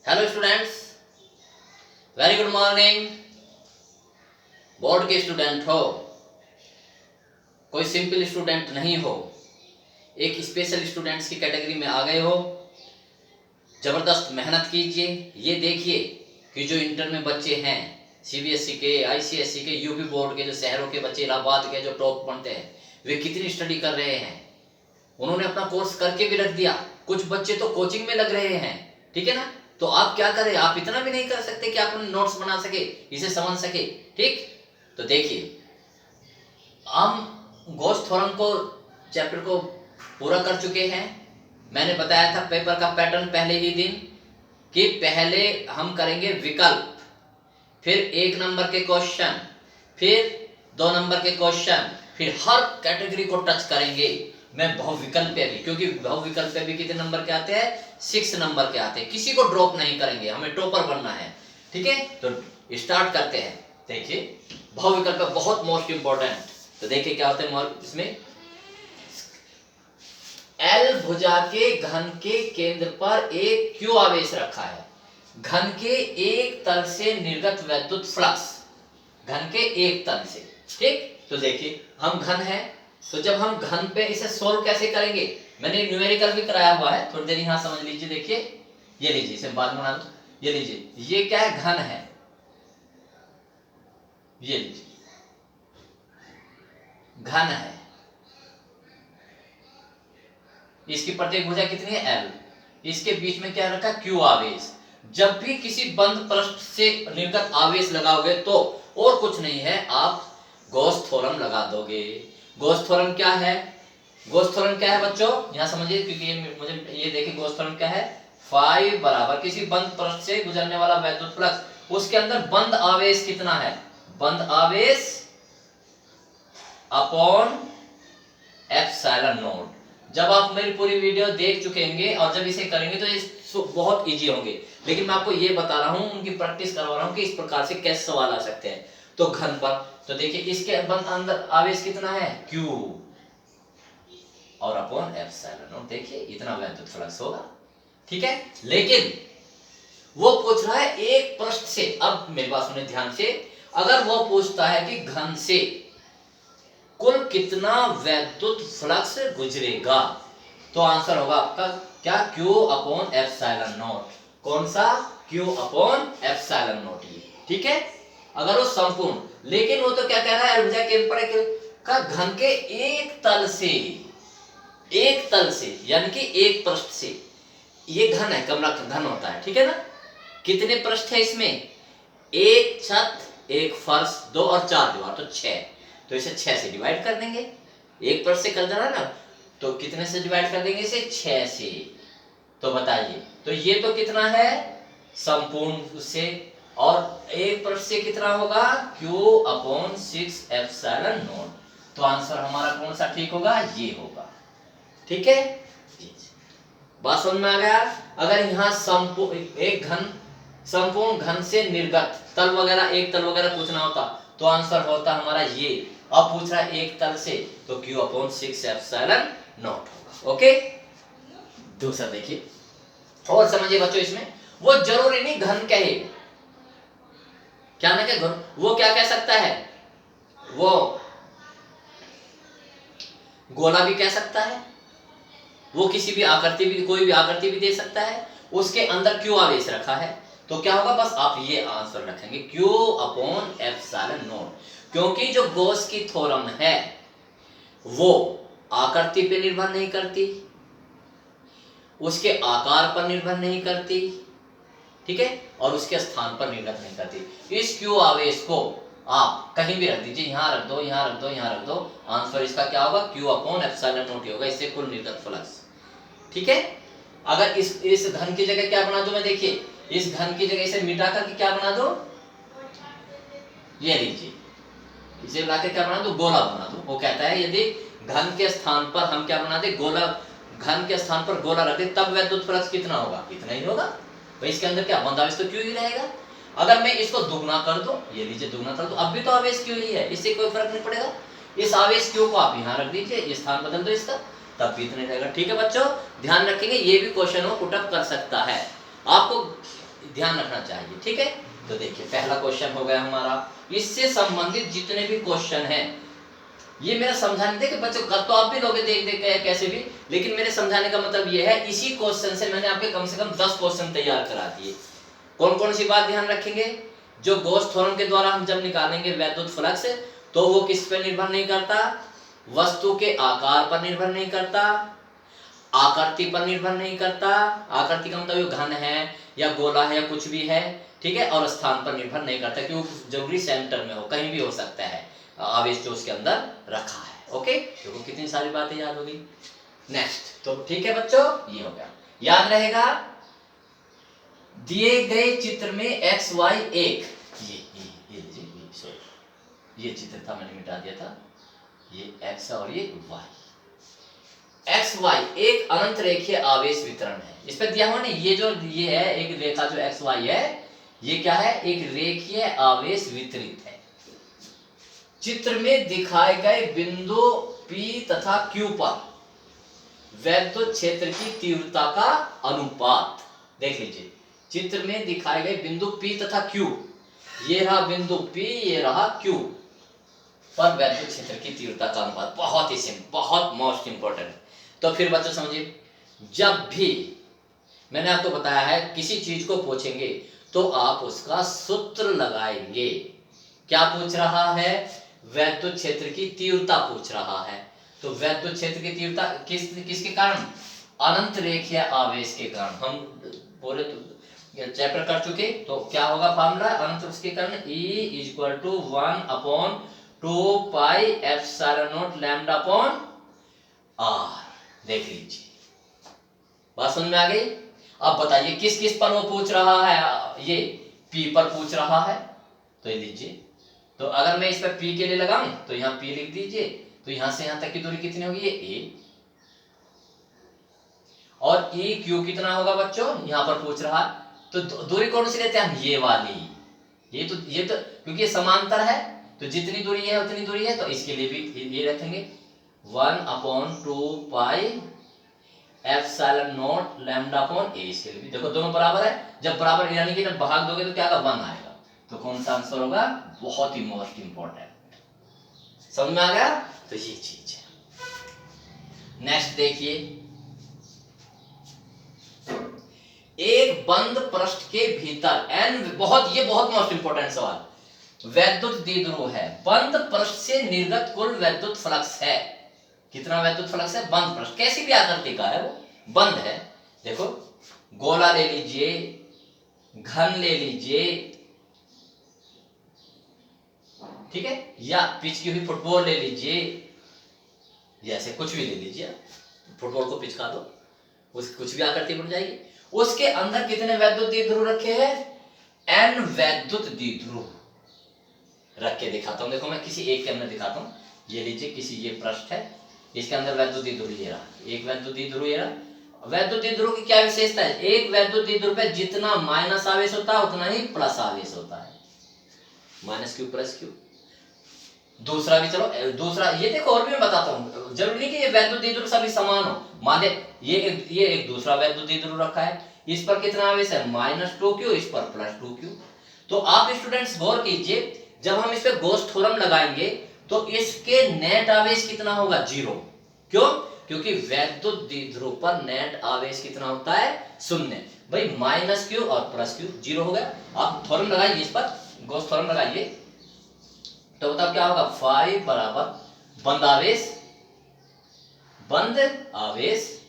Hello students, very good morning. Board के student हो, कोई सिंपल स्टूडेंट नहीं हो, एक स्पेशल स्टूडेंट्स की कैटेगरी में आ गए हो। ज़बरदस्त मेहनत कीजिए। ये देखिए कि जो इंटर में बच्चे हैं, सीबीएसई के, आईसीएसई के, यूपी बोर्ड के, जो शहरों के बच्चे, इलाहाबाद के जो टॉप पढ़ते हैं, वे कितनी स्टडी कर रहे हैं। उन्होंने अपना कोर्स करके भी रख दिया। कुछ बच्चे तो कोचिंग में लग रहे हैं, ठीक है ना। तो आप क्या करें, आप इतना भी नहीं कर सकते कि आप नोट्स बना सके, इसे समझ सके, ठीक। तो देखिए, हम गोस्ट थोरम को चैप्टर को पूरा कर चुके हैं। मैंने बताया था पेपर का पैटर्न पहले ही दिन कि पहले हम करेंगे विकल्प, फिर 1 नंबर के क्वेश्चन, फिर 2 नंबर के क्वेश्चन, फिर हर कैटेगरी को टच करेंगे। मैं बहुविकल्प पे भी, क्योंकि बहुविकल्प पे भी कितने नंबर के आते हैं, 6 नंबर के आते हैं। किसी को ड्रॉप नहीं करेंगे, हमें टॉपर बनना है, ठीक है। तो स्टार्ट करते हैं। देखिए, बहुविकल्प बहुत मोस्ट इंपॉर्टेंट। तो देखिए क्या होते हैं इसमें, एल भुजा के घन के केंद्र पर एक क्यू आवेश रखा है। घन के एक तल से निर्गत वैद्युत फ्लक्स, घन के एक तल से, ठीक। तो देखिए, हम घन है, तो जब हम घन पे इसे सोल्व कैसे करेंगे, मैंने न्यूमेरिकल भी कराया हुआ है, थोड़ी देर यहां समझ लीजिए। देखिए, ये लीजिए, इसे बाद में बना दो। ये लीजिए, ये क्या है, घन है। ये लीजिए, घन है। इसकी प्रत्येक भुजा कितनी है, एल। इसके बीच में क्या रखा, क्यू आवेश। जब भी किसी बंद पृष्ठ से निर्गत आवेश लगाओगे तो और कुछ नहीं है, आप गॉस थ्योरम लगा दोगे। गॉस थ्योरम क्या है, गॉस थ्योरम क्या है बच्चों, यहां समझिए, क्योंकि ये देखिए गॉस थ्योरम क्या है, फाई बराबर किसी बंद पृष्ठ से गुजरने वाला वैद्युत फ्लक्स, उसके अंदर बंद आवेश कितना है, बंद आवेश अपॉन एप्सिलॉन नॉट। जब आप मेरी पूरी वीडियो देख चुके होंगे और जब इसे करेंगे तो ये बहुत इजी होंगे, लेकिन मैं आपको ये बता रहा हूं, उनकी प्रैक्टिस करवा रहा हूं कि इस प्रकार से कैसे सवाल आ सकते हैं। तो घन पर, तो देखिए इसके अंदर आवेश कितना है, Q, और अपॉन एप्सिलॉन नॉट। देखिए इतना वैद्युत फ्लक्स होगा, ठीक है। लेकिन वो पूछ रहा है एक पृष्ठ से। अब मेरी बात सुने ध्यान से, अगर वो पूछता है कि घन से कुल कितना वैद्युत फ्लक्स गुजरेगा, तो आंसर होगा आपका क्या, Q अपॉन एप्सिलॉन नॉट। कौन सा, Q अपॉन एप्सिलॉन नॉट, ये ठीक है। अगर वो संपूर्ण, लेकिन वो तो क्या कह रहा है, भुजा केंद्र पर का घन के एक तल से, एक तल से यानी कि एक पृष्ठ से, ये घन है, कमरा घन होता है, ठीक है ना। कितने पृष्ठ है इसमें, एक छत, एक फर्श, 2 और 4 दीवार, तो 6। तो इसे 6 से डिवाइड कर देंगे, एक पृष्ठ से कर देना ना, तो कितने से डिवाइड कर देंगे इसे, 6 से। तो बताइए, तो ये तो कितना है, संपूर्ण से, और एक पृष्ठ से कितना होगा, Q अपॉन 6 एप्सिलॉन नॉट। तो आंसर हमारा कौन सा ठीक होगा, ये होगा, ठीक है। बात समझ में आ गया। अगर यहाँ एक घन, संपूर्ण घन से निर्गत तल वगैरह, एक तल वगैरह पूछना होता तो आंसर होता हमारा ये। अब पूछ रहा है एक तल से, तो Q अपॉन 6 एप्सिलॉन नॉट होगा, ओके। दूसरा देखिए, और समझिए बच्चों, इसमें वो जरूरी नहीं घन कहे, क्या ना कहे, वो क्या कह सकता है, वो गोला भी कह सकता है, वो किसी भी आकृति भी, कोई भी आकृति भी दे सकता है, उसके अंदर क्यू आवेश रखा है। तो क्या होगा, बस आप ये आंसर रखेंगे, Q अपॉन एप्सिलॉन नॉट। क्योंकि जो गॉस की थ्योरम है वो आकृति पे निर्भर नहीं करती, उसके आकार पर निर्भर नहीं करती, ठीक है, और उसके स्थान पर निर्भर नहीं करती। इस क्यू आवेश को आप कहीं भी रख दीजिए, यहां रख दो, यहां रख दो, यहां रख दो, आंसर इसका क्या होगा, Q अपॉन एप्सिलॉन नॉट होगा। इससे कुल निर्गत फ्लक्स, ठीक है। अगर इस घन की जगह क्या बना दो, मैं देखिए, इस घन की जगह इसे मिटा करके क्या बना दो, ये लीजिए, इसे मिलाकर क्या बना दो, गोला बना दो। वो कहता है यदि घन के स्थान पर हम क्या बना दे, गोला, घन के स्थान पर गोला रख दे, तब वैद्युत फ्लक्स कितना होगा, इतना ही होगा। तो इसके अंदर क्या बंद आवेश तो Q ही रहेगा। अगर मैं इसको दुगना कर दो, ये लीजिए दुगना कर दो, अब भी तो आवेश Q ही है, इससे कोई फर्क नहीं पड़ेगा। इस आवेश Q को आप यहाँ रख दीजिए, स्थान बदल दो इसका, तब भी इतना रहेगा, ठीक है बच्चों। ध्यान रखेंगे, ये भी क्वेश्चन को पुटअप कर सकता है। आपको ध्यान रखना चाहिए, ठीक है। तो देखिए पहला क्वेश्चन हो गया हमारा। इससे संबंधित जितने भी क्वेश्चन हैं, ये मेरा समझाने देखिए बच्चों, कर तो आप भी लोगे देख देख के कैसे भी, लेकिन मेरे समझाने का मतलब ये है, इसी क्वेश्चन से मैंने आपके कम से कम 10 क्वेश्चन तैयार करा दिए। कौन कौन सी बात ध्यान रखेंगे? जो गॉस थ्योरम के द्वारा हम जब निकालेंगे वैद्युत फ्लक्स, तो वो किस पर निर्भर नहीं करता? वस्तु के आकार पर निर्भर नहीं करता, आकृति पर निर्भर नहीं करता, आकृति का मतलब घन है या गोला है या कुछ भी है, ठीक है, और स्थान पर निर्भर नहीं करता, क्योंकि जरूरी सेंटर में हो, कहीं भी हो सकता है आवेश जो उसके अंदर रखा है। ओके, देखो कितनी सारी बातें याद हो गई। नेक्स्ट, तो ठीक है बच्चों, ये हो गया, याद रहेगा। दिए गए चित्र में एक्स वाई एक, ये चित्र था, मैंने मिटा दिया था, ये एक्स और ये वाई। एक्स वाई एक अनंत रेखीय आवेश वितरण है। इस पे दिया हुआ ना, ये जो ये है एक रेखा जो एक्स वाई है, ये क्या है? एक रेखीय आवेश वितरित है। चित्र में दिखाए गए बिंदु P तथा Q पर वैद्युत क्षेत्र की तीव्रता का अनुपात देख लीजिए। चित्र में दिखाए गए बिंदु P तथा Q, ये रहा बिंदु P, ये रहा Q, पर वैद्युत क्षेत्र की तीव्रता का अनुपात। बहुत ही सिंपल, बहुत मोस्ट इंपॉर्टेंट। तो फिर बच्चों समझिए, जब भी मैंने आपको बताया है किसी चीज को पूछेंगे तो आप उसका सूत्र लगाएंगे। क्या पूछ रहा है? वैद्युत क्षेत्र की तीव्रता पूछ रहा है। तो वैद्युत क्षेत्र की तीव्रता किसके कारण? अनंत रेखीय आवेश के कारण। हम पूरे चैप्टर कर चुके, तो क्या होगा फार्मूला अनंत के कारण? E = 1/2 pi epsilon not lambda upon r। देख लीजिए, बात समझ में आ गई? अब बताइए किस किस पर वो पूछ रहा है? ये P पर पूछ रहा है, तो ये लीजिए। तो अगर मैं इस पर P के लिए लगाऊं तो यहाँ P लिख दीजिए, तो यहां से यहां तक की दूरी कितनी होगी? ये A। और EQ कितना होगा बच्चों? यहां पर पूछ रहा है, तो दूरी कौन सी लेते हैं हम? ये वाली। ये तो क्योंकि ये समांतर है, तो जितनी दूरी है उतनी दूरी है, तो इसके लिए भी ये रखेंगे 1/2 pi epsilon not lambda upon a। इसके लिए भी देखो दोनों बराबर है, जब बराबर यानी कि जब भाग दोगे तो क्या होगा? 1 आएगा। तो कौन सा आंसर होगा? बहुत ही मोस्ट इंपॉर्टेंट। समझ में आ गया? तो ये चीज है। नेक्स्ट देखिए, एक बंद पृष्ठ के भीतर n, ये बहुत मोस्ट इंपॉर्टेंट सवाल। वैद्युत द्विध्रुव है, बंद पृष्ठ से निर्गत कुल वैद्युत फ्लक्स है। कितना वैद्युत फ्लक्स है? बंद पृष्ठ, कैसी भी आकृति का है, वो बंद है। देखो गोला ले लीजिए, घन ले लीजिए, ठीक है, या पिच की हुई फुटबॉल ले लीजिए, जैसे कुछ भी ले लीजिए, फुटबॉल को पिचका दो, उस कुछ भी आकृति बन जाएगी। उसके अंदर कितने वैद्युत द्विध्रुव रखे हैं? n वैद्युत द्विध्रुव रख के दिखाता हूं। देखो मैं किसी एक के अंदर दिखाता हूं। ये लीजिए, किसी ये पृष्ठ है, इसके अंदर वैद्युत द्विध्रुव ये रहा, एक वैद्युत द्विध्रुव ये रहा। वैद्युत द्विध्रुव की क्या विशेषता है? एक वैद्युत द्विध्रुव पे जितना माइनस आवेश होता है उतना ही प्लस आवेश होता है, -q + q। दूसरा भी, चलो दूसरा ये देखो, और भी मैं बताता हूँ, जरूरी नहीं कि ये वैद्युत द्विध्रुव सभी समान हो। मान ले ये एक दूसरा वैद्युत द्विध्रुव रखा है, इस पर कितना आवेश है? -2q, इस पर +2q। तो आप स्टूडेंट्स गौर कीजिए, जब हम इस पे गॉस थ्योरम लगाएंगे तो इसके नेट आवेश कितना होगा? 0। क्यों? क्योंकि वैद्युत द्विध्रुव पर नेट आवेश कितना होता है? 0। भाई -q और +q 0 हो गया। आप थ्योरम लगाइए, इस पर गॉस थ्योरम लगाइए, तो बताओ क्या होगा? फाई बराबर बंद आवेश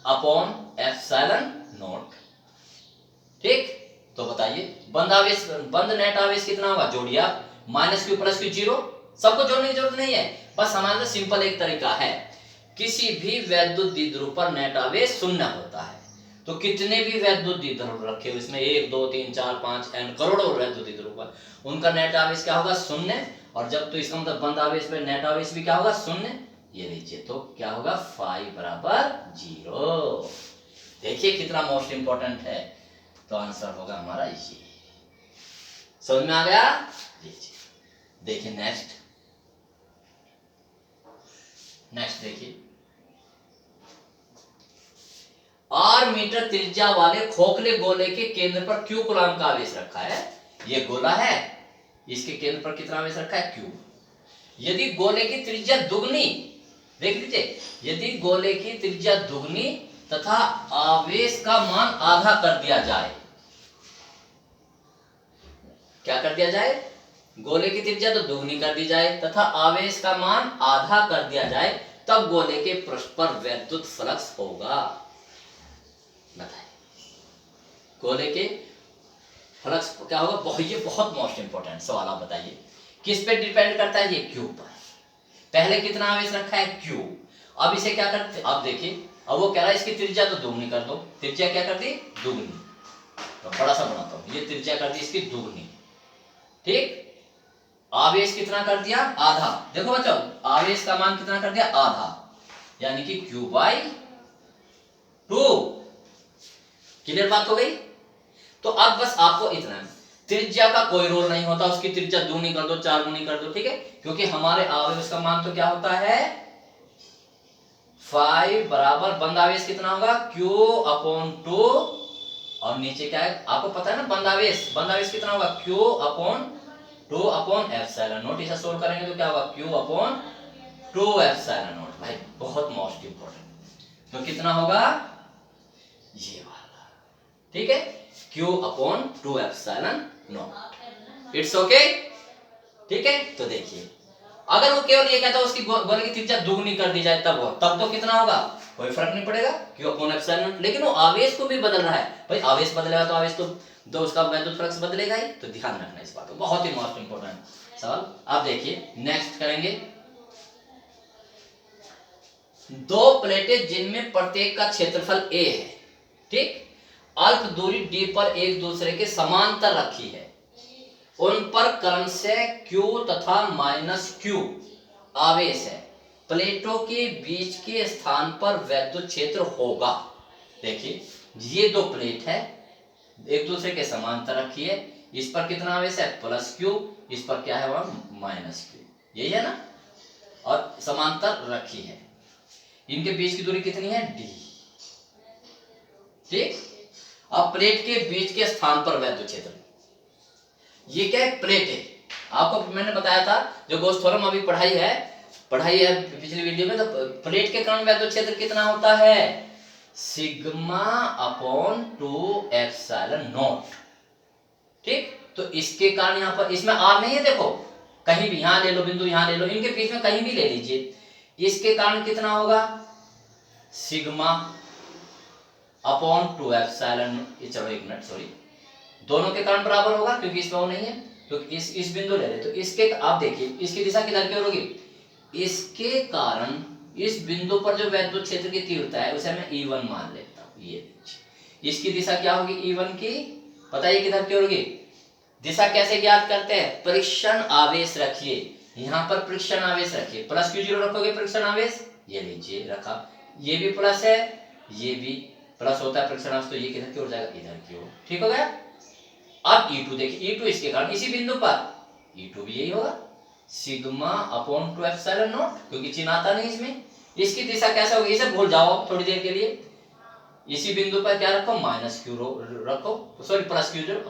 अपॉन एप्सिलॉन नॉट। ठीक, तो बताइए बंद नेट आवेश कितना होगा? जोड़िए आप, -q + q 0। सबको जोड़ने की जरूरत नहीं है, बस हमारे पास सिंपल एक तरीका है, किसी भी वैद्युत द्विध्रुव पर नेट आवेश 0 होता है। तो कितने भी वैद्युत द्विध्रुव रखे हुए, इसमें 1 2 3 4 5 n करोड़ों वैद्युत द्विध्रुव है, उनका नेट आवेश क्या होगा? 0। और जब तो इसका मतलब बंद आवेश पे नेट आवेश भी क्या होगा? 0। ये लीजिए, तो क्या होगा? फाई बराबर 0। देखिए कितना मोस्ट इंपॉर्टेंट है। तो आंसर होगा हमारा ये। समझ में आ गया? लीजिए, देखिए नेक्स्ट देखिए, r मीटर त्रिज्या वाले खोखले गोले के केंद्र पर q कूलम का आवेश रखा है। ये गोला है, इसके केंद्र पर कितना आवेश रखा है? q। यदि गोले की त्रिज्या दुगनी, देख लीजिए, यदि गोले की त्रिज्या दुगनी तथा आवेश का मान आधा कर दिया जाए, क्या कर दिया जाए? गोले की त्रिज्या तो दुगनी कर दी जाए तथा आवेश का मान आधा कर दिया जाए, तब गोले के पृष्ठ पर वैद्युत फ्लक्स होगा। बताइए, गोले के फ्लक्स क्या होगा? ये बहुत मोस्ट इंपोर्टेंट सवाल। आप बताइए किस पे डिपेंड करता है? ये क्यू पर। पहले कितना आवेश रखा है? क्यू। अब इसे क्या करते, अब देखिए, अब वो कह रहा है इसकी त्रिज्या तो दुगनी कर दो। त्रिज्या क्या कर दी? दुगनी। तो बड़ा सा बनाता हूं, ये त्रिज्या कर दी इसकी दुगनी, ठीक। आवेश कितना कर दिया? आधा। देखो बच्चों, आवेश का मान कितना कर दिया? आधा, यानी कि Q बाई 2। क्लियर बात हो गई? तो अब बस आपको इतना है, त्रिज्या का कोई रोल नहीं होता, उसकी त्रिज्या दूनी कर दो, 4 गुनी कर दो, ठीक है, क्योंकि हमारे आवेश का मान तो क्या होता है? 5 बराबर बंद आवेश कितना होगा? Q/2। और नीचे क्या है आपको पता है ना? बंद आवेश कितना होगा? Q/2/ε0। इसे सोल्व करेंगे तो क्या होगा? Q/2/ε0। भाई बहुत मोस्ट इंपोर्टेंट। तो कितना होगा? ये वाला, ठीक है, Q/2/ε0। इट्स ओके, ठीक है। तो देखिए, अगर वो केवल ये कहता है उसकी गोले की त्रिज्या दुगनी कर दी जाए, तब तो कितना होगा? कोई फर्क नहीं पड़ेगा, Q/ε0। लेकिन वो आवेश को भी बदल रहा है। भाई आवेश बदलेगा तो आवेश तो उसका वैद्युत फ्लक्स बदलेगा ही। तो ध्यान रखना इस बात को, बहुत ही मोस्ट इंपोर्टेंट सवाल। आप देखिए नेक्स्ट करेंगे, दो प्लेटें जिनमें प्रत्येक का क्षेत्रफल a है, ठीक, अल्प दूरी d पर एक दूसरे के समांतर रखी है, उन पर क्रमशः q तथा -q आवेश है, प्लेटों के बीच के स्थान पर वैद्युत क्षेत्र होगा। देखिए, ये दो प्लेट है, एक दूसरे के समांतर रखी है, इस पर कितना आवेश है? +q, इस पर क्या है? वहां -q, यही है ना, और समांतर रखी है। इनके बीच की दूरी कितनी है? d, ठीक। अब प्लेट के बीच के स्थान पर वैद्युत क्षेत्र, ये क्या है? प्लेट है। आपको मैंने बताया था, जो गॉस थ्योरम अभी पढ़ाई है पिछली वीडियो में, तो प्लेट के कारण वैद्युत क्षेत्र कितना होता है? σ/2ε0, ठीक। तो इसके कारण यहाँ पर, इसमें r नहीं है, देखो कहीं भी, यहां ले लो बिंदु, यहां ले लो, इनके बीच में कहीं भी ले लीजिए, इसके कारण कितना होगा? σ/2ε, चलो एक मिनट, सॉरी, दोनों के कारण बराबर होगा क्योंकि इसमें वो नहीं है, तो इस बिंदु ले ले, तो इसके, आप देखिए इसकी दिशा किधर की ओर होगी? इसके कारण इस बिंदु पर जो वैद्युत क्षेत्र की तीव्रता है उसे मैं E1 मान लेता हूं। ये इसकी दिशा क्या होगी? E1 की, पता है किधर की ओर होगी? दिशा कैसे ज्ञात करते हैं? परीक्षण आवेश रखिए, यहाँ पर परीक्षण आवेश रखिए, +Q0 रखोगे परीक्षण आवेश, ये लीजिए रखा, ये भी प्लस है, ये भी प्लस होता है परीक्षण आवेश, तो ये किधर की ओर जाएगा? इधर की ओर, ठीक हो गया। अब E2 देखिए, E2 इसके कारण इसी बिंदु पर, E2 भी यही होगा, σ/2ε0, क्योंकि चिन्ह आता नहीं इसमें। इसकी दिशा कैसे होगी? इसे भूल जाओ थोड़ी देर के लिए, इसी बिंदु पर क्या रखो? -q रखो, सॉरी +Q0।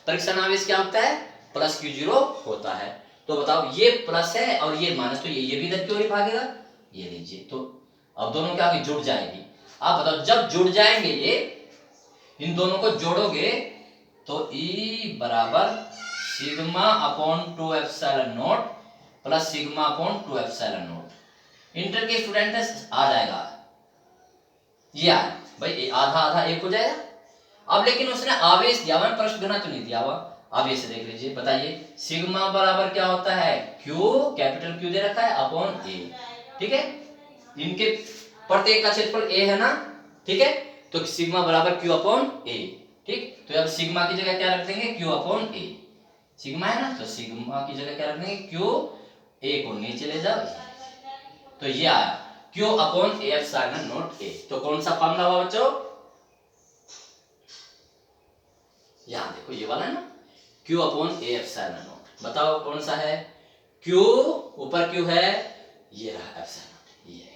परीक्षण आवेश क्या होता है? +Q0 होता है। तो बताओ, ये प्लस है और ये माइनस, तो ये भी इधर की ओर भागेगा, ये लीजिए, तो अब दोनों क्या होगी? जुड़ जाएगी। आप बताओ, जब जुड़ जाएंगे ये, इन दोनों को जोड़ोगे तो E बराबर σ/2ε0 प्लस σ/2ε0। इंटर के स्टूडेंट आ जाएगा, ये आ भाई, आधा आधा एक हो जाएगा। अब लेकिन उसने आवेश दिया हुआ, पृष्ठ घनत्व नहीं दिया हुआ। आवेश देख लीजिए, बताइए सिग्मा बराबर क्या होता है? Q, कैपिटल Q दे रखा है, अपॉन A, ठीक है। इनके प्रत्येक का क्षेत्रफल A है ना, ठीक है, तो सिग्मा बराबर Q अपॉन A, ठीक। तो अब सिग्मा की जगह क्या रख देंगे? Q अपॉन A, सिग्मा है ना, तो सिग्मा की जगह क्या रख देंगे? Q, A को नीचे ले जाओ, तो ये आया Q अपॉन A/ε0 A। तो कौन सा फॉर्मूला हुआ बच्चों? यहां देखो, ये वाला है ना, Q अपॉन A/ε0। बताओ कौन सा है? Q, ऊपर Q है, ये रहा ε0, ये,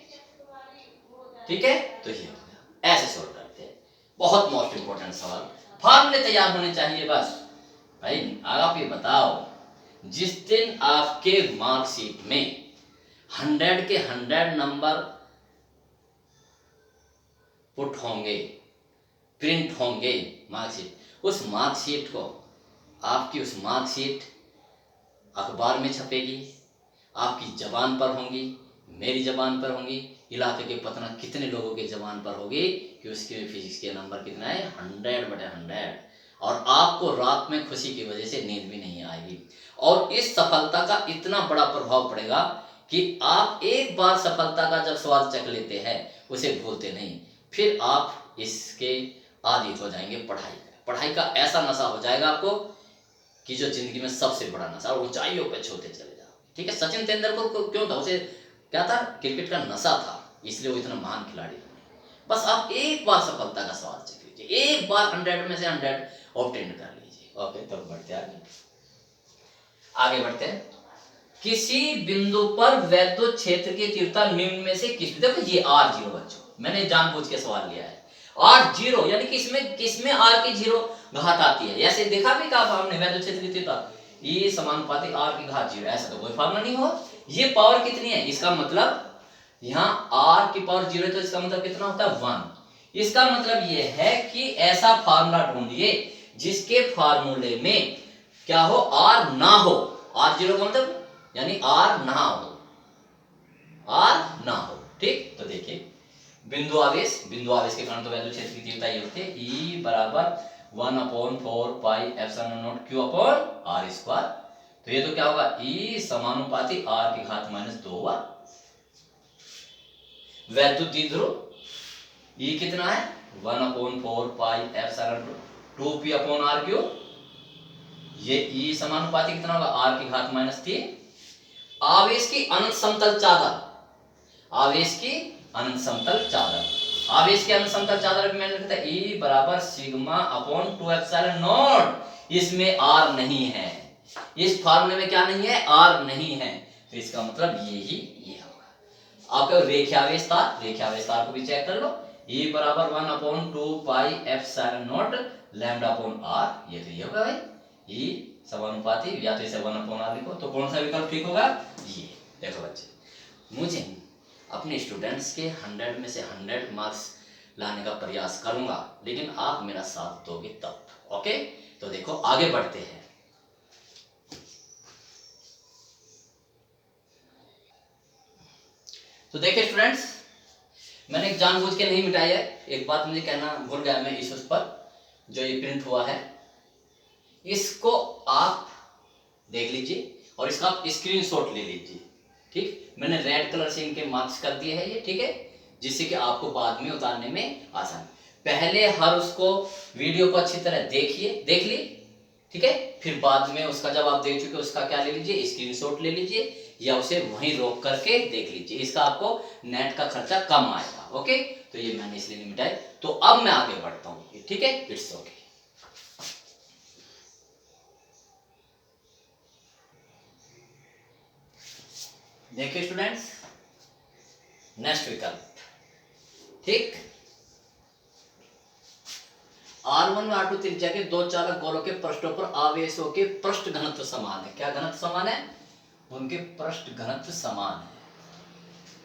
ठीक है। तो ये हो गया ऐसे सोल्व करते हैं। बहुत मोस्ट इंपोर्टेंट सवाल, फार्मूले तैयार होने चाहिए बस। भाई आप ये बताओ, जिस दिन आपके मार्कशीट में 100 के 100 नंबर पुट होंगे, प्रिंट होंगे मार्कशीट, उस मार्कशीट को, आपकी उस मार्कशीट अखबार में छपेगी, आपकी जबान पर होंगी, मेरी जबान पर होंगी, इलाके के पता कितने लोगों के जबान पर होगी कि उसके फिजिक्स के नंबर कितना है 100/100, और आपको रात में खुशी की वजह से नींद भी नहीं आएगी। और इस सफलता का इतना बड़ा प्रभाव पड़ेगा कि आप एक बार सफलता का जब स्वाद चख लेते हैं उसे भूलते नहीं, फिर आप इसके आदी हो जाएंगे। पढ़ाई का ऐसा नशा हो जाएगा आपको कि जो जिंदगी में सबसे बड़ा नशा, और ऊंचाइयों पे छूते चले जाओगे। ठीक है, सचिन तेंदुलकर को क्यों था, उसे क्या था, क्रिकेट का नशा था, इसलिए वो इतना महान खिलाड़ी बने। बस आप एक बार सफलता का स्वाद चख लीजिए, एक बार 100 में से 100 ऑब्टेन कर लीजिए। ओके, तो बढ़ते आगे बढ़ते हैं। किसी बिंदु पर वैद्युत क्षेत्र की तीव्रता निम्न में से किस, देखो ये R0 बच्चों, मैंने जानबूझ के सवाल लिया है। R0 यानी किसमें R की 0 घात आती है, ऐसे देखा भी कहा हमने वैद्युत क्षेत्र की तीव्रता E समानुपाती R की घात 0, ऐसा तो कोई फार्मूला नहीं हो। ये पावर कितनी है, इसका मतलब यहाँ R की पावर 0 है, तो इसका मतलब कितना होता है 1। इसका मतलब ये है कि ऐसा फार्मूला ढूंढिए जिसके फार्मूले में क्या हो, R ना हो। R0 का मतलब यानी R ना हो, R ना हो। ठीक, तो देखिए बिंदु आवेश के कारण तो वैद्युत क्षेत्र की तीव्रता ये होती है E बराबर 1/4 pi epsilon not Q upon R square. तो ये तो क्या होगा, E समानुपाती R की घात -2 हुआ। वैद्युत द्विध्रुव E कितना है 1/4 pi epsilon 2P upon R cube. ये E समानुपाती कितना होगा R की घात -3। आवेश की अनंत समतल चादर, आवेश की अनंत समतल चादर, आवेश की अनंत समतल चादर में मैंने लिखा था E बराबर सिग्मा अपॉन 2 एप्सिलॉन नॉट। इसमें R नहीं है, इस फार्मूले में क्या नहीं है, R नहीं है, तो इसका मतलब ये होगा। आपका रेखीयावेश तार को भी चेक कर लो। E बराबर 1/2 pi epsilon not lambda upon R, ये तो ये होगा भाई। E समानुपाती, या तो इसे 1/r लिखो, तो कौन सा विकल्प ठीक होगा, ये। देखो बच्चे, मुझे अपने स्टूडेंट्स के 100 में से 100 मार्क्स लाने का प्रयास करूंगा, लेकिन आप मेरा साथ दोगे तब। ओके, तो देखो आगे बढ़ते हैं। तो देखिए स्टूडेंट्स, मैंने जानबूझ के नहीं मिटाई है, एक बात मुझे कहना भूल गया मैं इस उस पर, जो ये प्रिंट हुआ है इसको आप देख लीजिए और इसका आप स्क्रीनशॉट ले लीजिए। ठीक, मैंने रेड कलर से इनके मार्क्स कर दिए हैं ये, ठीक है, जिससे कि आपको बाद में उतारने में आसान। पहले हर उसको वीडियो को अच्छी तरह देख ली, ठीक है, फिर बाद में उसका जब आप देख चुके उसका क्या ले लीजिए, स्क्रीनशॉट ले लीजिए, या उसे वहीं रोक करके देख लीजिए, इसका आपको नेट का खर्चा कम आएगा। ओके, तो ये मैंने इसलिए नहीं मिटाई। तो अब मैं आगे बढ़ता हूँ, ठीक है, इट्स ओके। देखिए स्टूडेंट्स, नेक्स्ट विकल्प, ठीक, R1 और R2 त्रिज्या के दो चालक गोलों के पृष्ठों पर आवेशों के पृष्ठ घनत्व समान है। क्या घनत्व समान है, उनके पृष्ठ घनत्व समान है।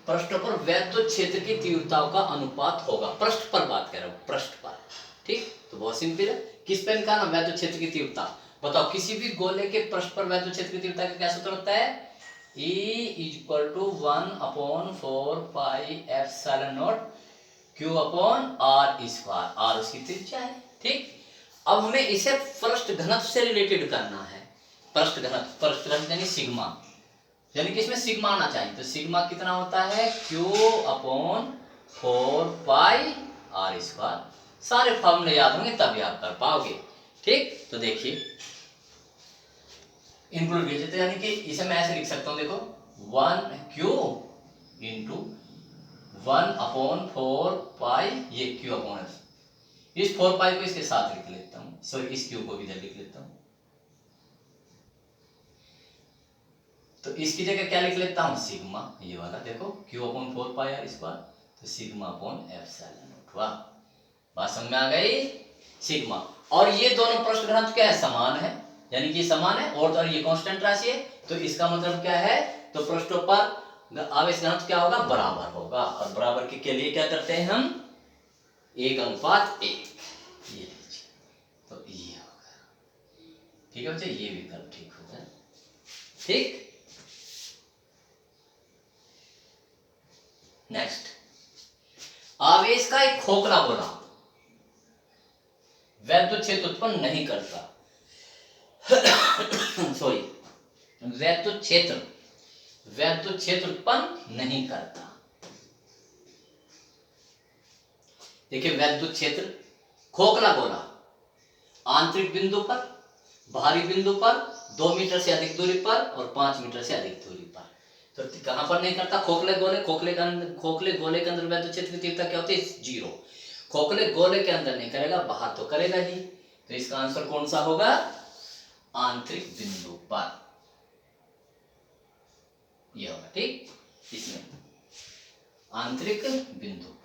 पृष्ठ पर वैद्युत क्षेत्र की तीव्रताओं का अनुपात होगा, पृष्ठ पर बात कर रहा हूं, पृष्ठ पर। ठीक, तो बहुत सिंपल है, किस पे निकालना, वैद्युत क्षेत्र की तीव्रता। बताओ, किसी भी गोले के पृष्ठ पर वैद्युत क्षेत्र की तीव्रता का क्या सूत्र होता है, E = 1/4 pi epsilon not Q upon R square, R उसकी त्रिज्या है। ठीक, अब हमें इसे पृष्ठ घनत्व से रिलेटेड करना है। पृष्ठ घनत्व यानी सिग्मा, यानी कि इसमें सिग्मा आना चाहिए, तो सिग्मा कितना होता है Q अपॉन 4 पाई R स्क्वायर। सारे फॉर्मूले याद होंगे तभी आप कर पाओगे। ठीक, तो देखिए इंक्लूड कीजिए, तो यानी कि इसे मैं ऐसे लिख सकता हूं, देखो 1Q इंटू 1/4 पाई ये Q अपॉन S, इस 4 पाई को इसके साथ लिख लेता हूं, सॉरी इस Q को भी इधर लिख लेता हूं, तो इसकी जगह क्या लिख लेता हूं, सिग्मा, ये वाला देखो Q अपॉन 4 पाई R स्क्वायर, तो सिग्मा अपॉन एप्सिलॉन नॉट हुआ। बात समझ में आ गई? सिग्मा। और ये दोनों पृष्ठ घनत्व क्या है? समान है, यानी कि समान है, और ये कांस्टेंट राशि है, तो इसका मतलब क्या है? तो पृष्ठों पर आवेश घनत्व क्या होगा? बराबर होगा। और बराबर के लिए क्या करते हैं हम? 1:1। ये लीजिए, तो ये होगा। ठीक है बच्चे, ये विकल्प ठीक होगा। ठीक, नेक्स्ट, आवेश का एक खोखला गोला वैद्युत क्षेत्र उत्पन्न नहीं करता। सॉरी, वैद्युत क्षेत्र उत्पन्न नहीं करता। देखिए, वैद्युत क्षेत्र, खोखला गोला, आंतरिक बिंदु पर, बाहरी बिंदु पर, 2 मीटर से अधिक दूरी पर और 5 मीटर से अधिक दूरी पर। तो कहां पर नहीं करता? खोखले गोले के अंदर वैद्युत क्षेत्र की तीव्रता क्या होती है? 0। खोखले गोले के अंदर नहीं करेगा, बाहर तो करेगा ही। तो इसका आंसर कौन सा होगा? आंतरिक बिंदु पर, यह होगा। ठीक, इसमें आंतरिक बिंदु पर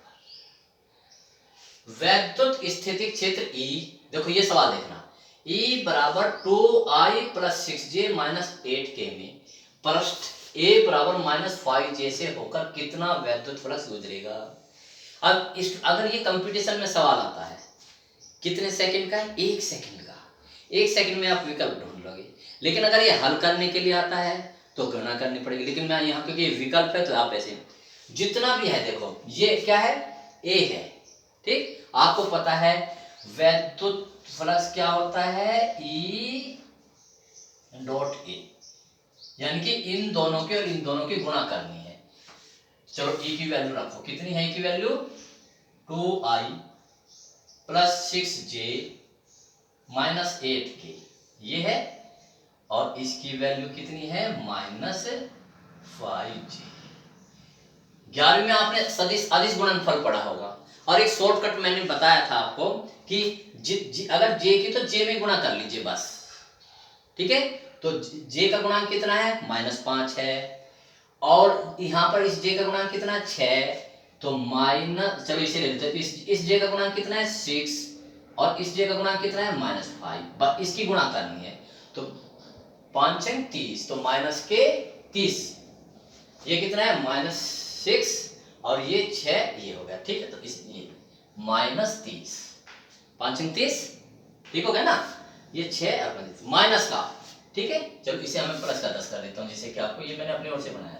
वैद्युत स्थितिक क्षेत्र E, देखो ये सवाल देखना, E बराबर 2I + 6J - 8K में पृष्ठ A बराबर -5J से होकर कितना वैद्युत फ्लक्स गुजरेगा? अब अगर ये कंपटीशन में सवाल आता है, कितने सेकंड का है? 1 सेकंड का। 1 सेकंड में आप विकल्प ढूंढ लोगे। लेकिन अगर ये हल करने के लिए आता है तो गणना करनी पड़ेगी। लेकिन मैं यहाँ, क्योंकि ये विकल्प है, तो आप ऐसे जितना भी है, देखो ये क्या है? A है। ठीक, आपको पता है वैद्युत फ्लक्स क्या होता है? E.A, यानी कि इन दोनों की और इन दोनों की गुणा करनी है। चलो E की वैल्यू रखो, कितनी है E की वैल्यू? 2I + 6J - 8K, ये है। और इसकी वैल्यू कितनी है? -5J। 11वीं में आपने सदिश अदिश गुणनफल पढ़ा होगा, और एक शॉर्टकट मैंने बताया था आपको कि अगर J की तो J में गुणा कर लीजिए बस। ठीक है, तो J का गुणांक कितना है? -5 है। और यहाँ पर इस J का गुणांक कितना है? 6। तो चलो इसे ले लेते हैं। इस J का गुणांक कितना है? 6। और इस J का गुणांक कितना है? -5। बस इसकी गुणा करनी है। तो 5 × 30, तो -30। ये कितना है? -6 और ये 6, ये हो गया। ठीक है, तो इस ये -30, 5 × 30, ठीक हो गया ना? ये 6 और माइनस का। ठीक है, चलो इसे हमें प्लस का 10 कर देता हूँ, जिससे कि आपको, ये मैंने अपनी ओर से बनाया।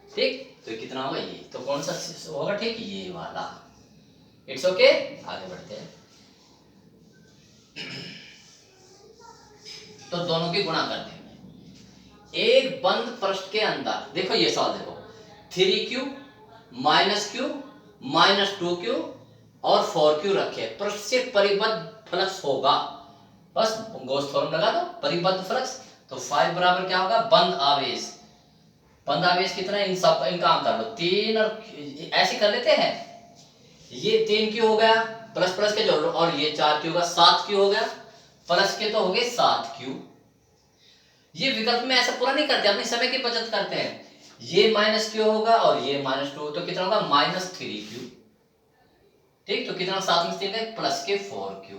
ठीक, तो कितना होगा? ये तो कौन सा होगा? ठीक, ये वाला। इट्स ओके, आगे बढ़ते हैं। तो दोनों की गुणा कर देंगे। एक बंद पृष्ठ के अंदर, देखो ये सवाल देखो, 3Q -Q -2Q और 4Q रखे, पृष्ठ से परिबद्ध फ्लक्स होगा। बस गॉस थ्योरम लगा दो, परिबद्ध फ्लक्स। तो 5 बराबर क्या होगा? बंद आवेश। बंद आवेश कितना है? इन सब का इनका काम कर लो। 3 और ऐसे कर लेते हैं। ये 3Q हो गया, प्लस प्लस के जोड़ लो, और ये 4Q का 7Q हो गया, प्लस के तो हो गए 7Q। ये विकल्प में ऐसा पूरा नहीं करते, अपने समय की बचत करते हैं। ये -Q होगा और ये -2, तो कितना होगा? -3Q। ठीक, तो कितना? 7 में 3 प्लस के 4Q,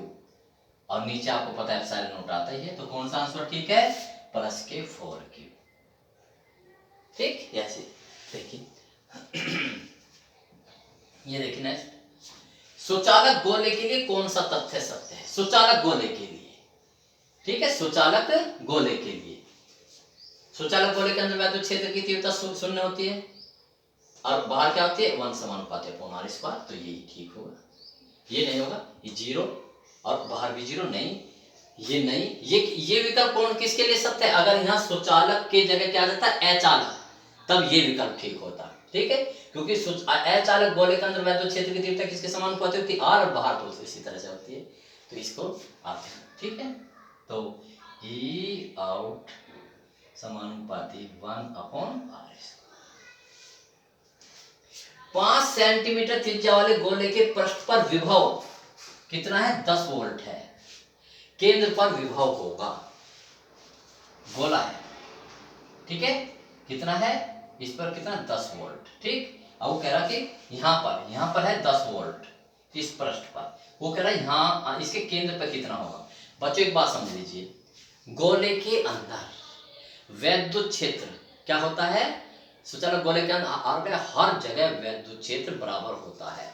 और नीचे आपको पता है एप्सिलॉन नोट आता ही है। तो कौन सा आंसर ठीक है? प्लस के 4Q। ठीक, ऐसे देखिए। ये देखिए नेक्स्ट, सुचालक गोले के लिए कौन सा तथ्य सत्य है? सुचालक गोले के लिए, ठीक है, सुचालक गोले के लिए, सुचालक गोले के अंदर वैद्युत क्षेत्र की तीव्रता 0 होती है, और बाहर क्या होती है? 1/r²। तो ये ठीक होगा। ये नहीं होगा, ये 0, और बाहर भी 0 नहीं, ये नहीं। ये विकल्प कौन, किसके लिए सत्य है? अगर यहाँ सुचालक के जगह क्या आ जाता है? अचालक, तब ये विकल्प ठीक होता। ठीक है, क्योंकि अचालक गोले के अंदर वैद्युत क्षेत्र की तीव्रता किसके समानुपाती होती है? R, और बाहर तो इसी तरह से होती है। तो इसको आप, ठीक है, तो E आउट समानुपाती 1/r²। 5 सेंटीमीटर त्रिज्या वाले गोले के पृष्ठ पर विभव कितना है? 10 वोल्ट है। केंद्र पर विभव होगा, गोला है, ठीक है, कितना है? इस पर कितना? 10 वोल्ट। ठीक, अब वो कह रहा कि यहां पर है 10 वोल्ट, इस पृष्ठ पर, वो कह रहा है यहाँ इसके केंद्र पर कितना होगा। बच्चों एक बात समझ लीजिए, गोले के अंदर वैद्युत क्षेत्र क्या होता है, सुचालक गोले के अंदर हर जगह वैद्युत क्षेत्र बराबर होता है,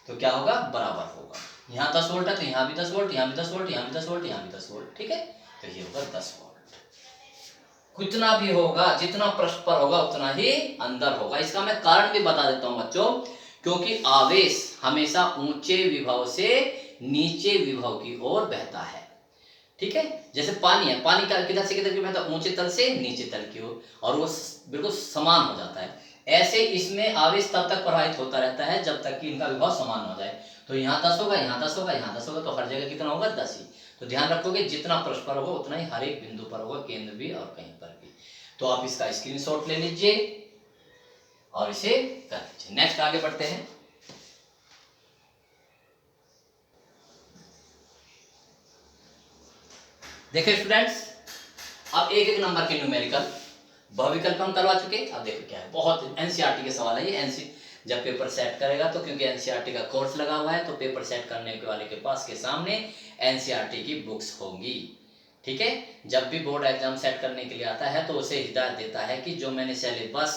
तो क्या होगा, बराबर होगा। यहाँ 10 वोल्ट है तो यहाँ भी 10 वोल्ट, यहाँ भी 10 वोल्ट, यहाँ भी 10 वोल्ट, यहाँ भी 10 वोल्ट, ठीक है, तो ये होगा 10 वोल्ट। कितना भी होगा, जितना पृष्ठ पर होगा उतना ही अंदर होगा। इसका मैं कारण भी बता देता हूं बच्चों, क्योंकि आवेश हमेशा ऊंचे विभव से नीचे विभव की ओर बहता है, ठीक है। जैसे पानी है, पानी का किधर से किधर की बहता है, ऊंचे तल से नीचे तल की ओर, और वो बिल्कुल समान हो जाता है। ऐसे इसमें आवेश तब तक प्रवाहित होता रहता है जब तक कि इनका विभव समान हो जाए। तो यहाँ 10 होगा, यहाँ 10 होगा, यहाँ 10 होगा, तो हर जगह कितना होगा, 10 ही। तो ध्यान रखोगे जितना पृष्ठ पर होगा उतना ही हर एक बिंदु पर होगा, केंद्र भी और कहीं पर भी। तो आप इसका स्क्रीनशॉट ले लीजिए और इसे कर लीजिए। नेक्स्ट आगे बढ़ते हैं। देखिए स्टूडेंट्स, अब एक एक नंबर के न्यूमेरिकल बहुविकल्प हम करवा चुके। अब देखो क्या है, बहुत एनसीईआरटी के सवाल है ये। जब पेपर सेट करेगा तो, क्योंकि एनसीईआरटी का कोर्स लगा हुआ है, तो पेपर सेट करने के वाले के पास के सामने एनसीईआरटी की बुक्स होंगी, ठीक है। जब भी बोर्ड एग्जाम सेट करने के लिए आता है तो उसे हिदायत देता है कि जो मैंने सिलेबस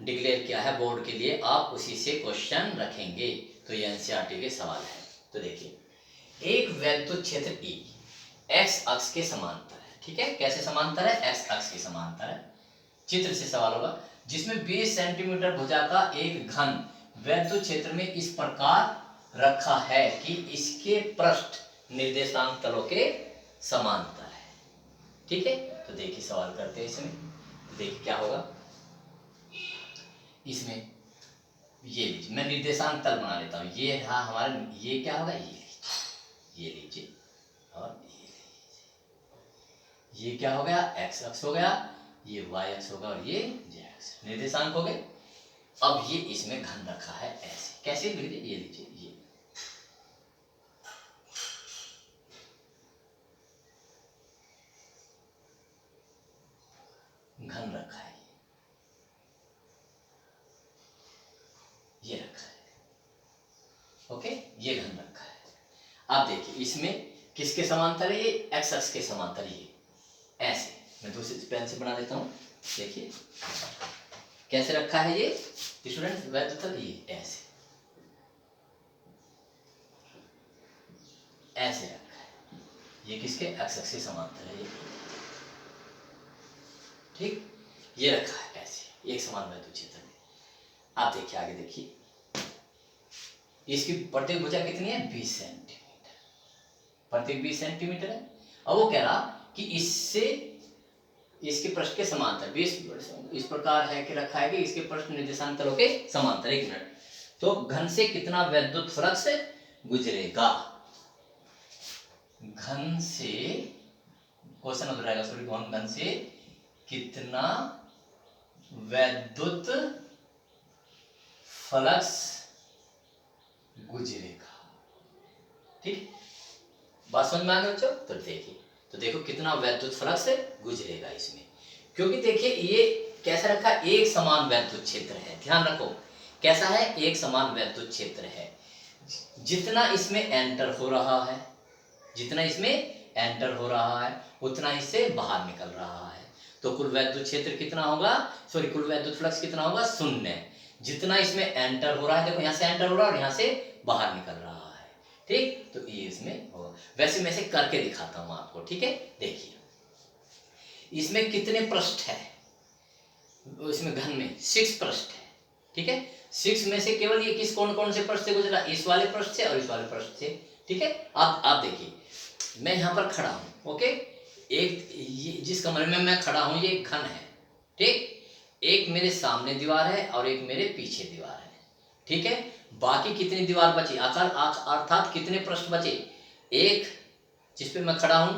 डिक्लेयर किया है बोर्ड के लिए, आप उसी से क्वेश्चन रखेंगे। तो ये एनसीईआरटी के सवाल है। तो देखिए, एक वैद्युत क्षेत्र E एक्स अक्ष के समांतर है, ठीक है। कैसे समांतर है, एक्स अक्ष के समांतर है। चित्र से सवाल होगा, जिसमें 20 सेंटीमीटर भुजा का एक घन वैद्युत क्षेत्र में इस प्रकार रखा है कि इसके पृष्ठ निर्देशांक तलों के समांतर है, ठीक है। तो देखिए सवाल करते हैं इसमें, तो देखिए क्या होगा इसमें। ये लीजिए, मैं निर्देशांक तल बना लेता हूँ। ये रहा हमारा, ये क्या होगा, ये लीजिए और ये क्या हो गया, एक्स अक्ष हो गया, ये वाई अक्ष होगा और ये जेड अक्ष, निर्देशांक हो गए। अब ये इसमें घन रखा है ऐसे, कैसे लीजिए, ये लीजिए, ये घन रखा है, ये रखा है, ओके, ये घन रखा है। अब देखिए इसमें किसके समांतर है, ये एक्स अक्ष के समांतर, ये ऐसे। मैं दूसरे पेन से बना देता हूं, देखिए कैसे रखा है ये स्टूडेंट, वैद्युत तल ये ऐसे ऐसे रखा है, ये किसके, एक्स अक्ष के समांतर है ये, ठीक, ये रखा है ऐसे एक समान वैद्युत क्षेत्र में। आप देखिए आगे, देखिए इसकी प्रत्येक भुजा कितनी है, 20 सेंटीमीटर, प्रत्येक 20 सेंटीमीटर है। अब वो कह रहा कि इससे इसके पृष्ठ के समांतर 20 इस प्रकार है कि रखा है कि इसके पृष्ठ निर्देशांक तलों के समांतर। एक मिनट, तो घन से कितना वैद्युत फ्लक्स गुजरेगा, घन से, क्वेश्चन उधर आएगा, सॉरी, घन से कितना वैद्युत फ्लक्स गुजरेगा, ठीक, बात समझ में आ गई बच्चों। तो देखिए, तो देखो कितना वैद्युत फ्लक्स गुजरेगा इसमें, क्योंकि देखिए ये कैसा रखा, एक समान वैद्युत क्षेत्र है, ध्यान रखो कैसा है, एक समान वैद्युत क्षेत्र है। जितना इसमें एंटर हो रहा है, जितना इसमें एंटर हो रहा है उतना इससे बाहर निकल रहा है, तो कुल वैद्युत क्षेत्र कितना होगा, सॉरी कुल वैद्युत फ्लक्स कितना होगा, 0। जितना इसमें एंटर हो रहा है, देखो यहाँ से एंटर हो रहा है और यहाँ से बाहर निकल रहा है, ठीक, तो ये इसमें होगा। वैसे मैं इसे करके दिखाता हूं आपको, ठीक है। देखिए इसमें कितने पृष्ठ है, इसमें घन में 6 पृष्ठ है, ठीक है। 6 में से केवल ये किस कौन कौन से पृष्ठ से गुजरा, इस वाले पृष्ठ से और इस वाले पृष्ठ से, ठीक है। आप देखिए मैं यहाँ पर खड़ा हूँ, ओके, एक ये जिस कमरे में मैं खड़ा हूँ ये घन है, ठीक, एक मेरे सामने दीवार है और एक मेरे पीछे दीवार है, ठीक है। बाकी कितनी दीवार बची, अर्थात कितने पृष्ठ बचे, एक जिस पे मैं खड़ा हूं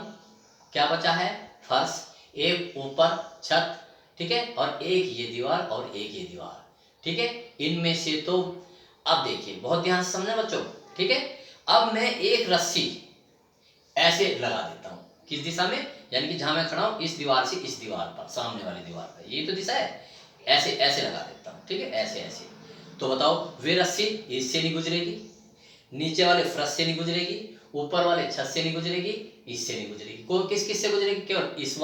क्या बचा है, फर्श, एक ऊपर छत, ठीक है, और एक ये दीवार और एक ये दीवार, ठीक है। इनमें से तो अब देखिए बहुत ध्यान से समझना बच्चों, ठीक है। अब मैं एक रस्सी ऐसे लगा देता हूं, किस दिशा में, यानी कि जहां मैं खड़ा हूं इस दीवार से इस दीवार पर, सामने वाली दीवार पर, ये तो दिशा है, ऐसे ऐसे लगा देता हूं, ठीक है, ऐसे ऐसे। तो बताओ वे रस्सी इससे नहीं गुजरेगी, नीचे वाले फर्श से नहीं गुजरेगी, ऊपर वाले छत से नहीं गुजरेगी, इससे नहीं गुजरेगी, को किस से गुजरेगी, केवल इस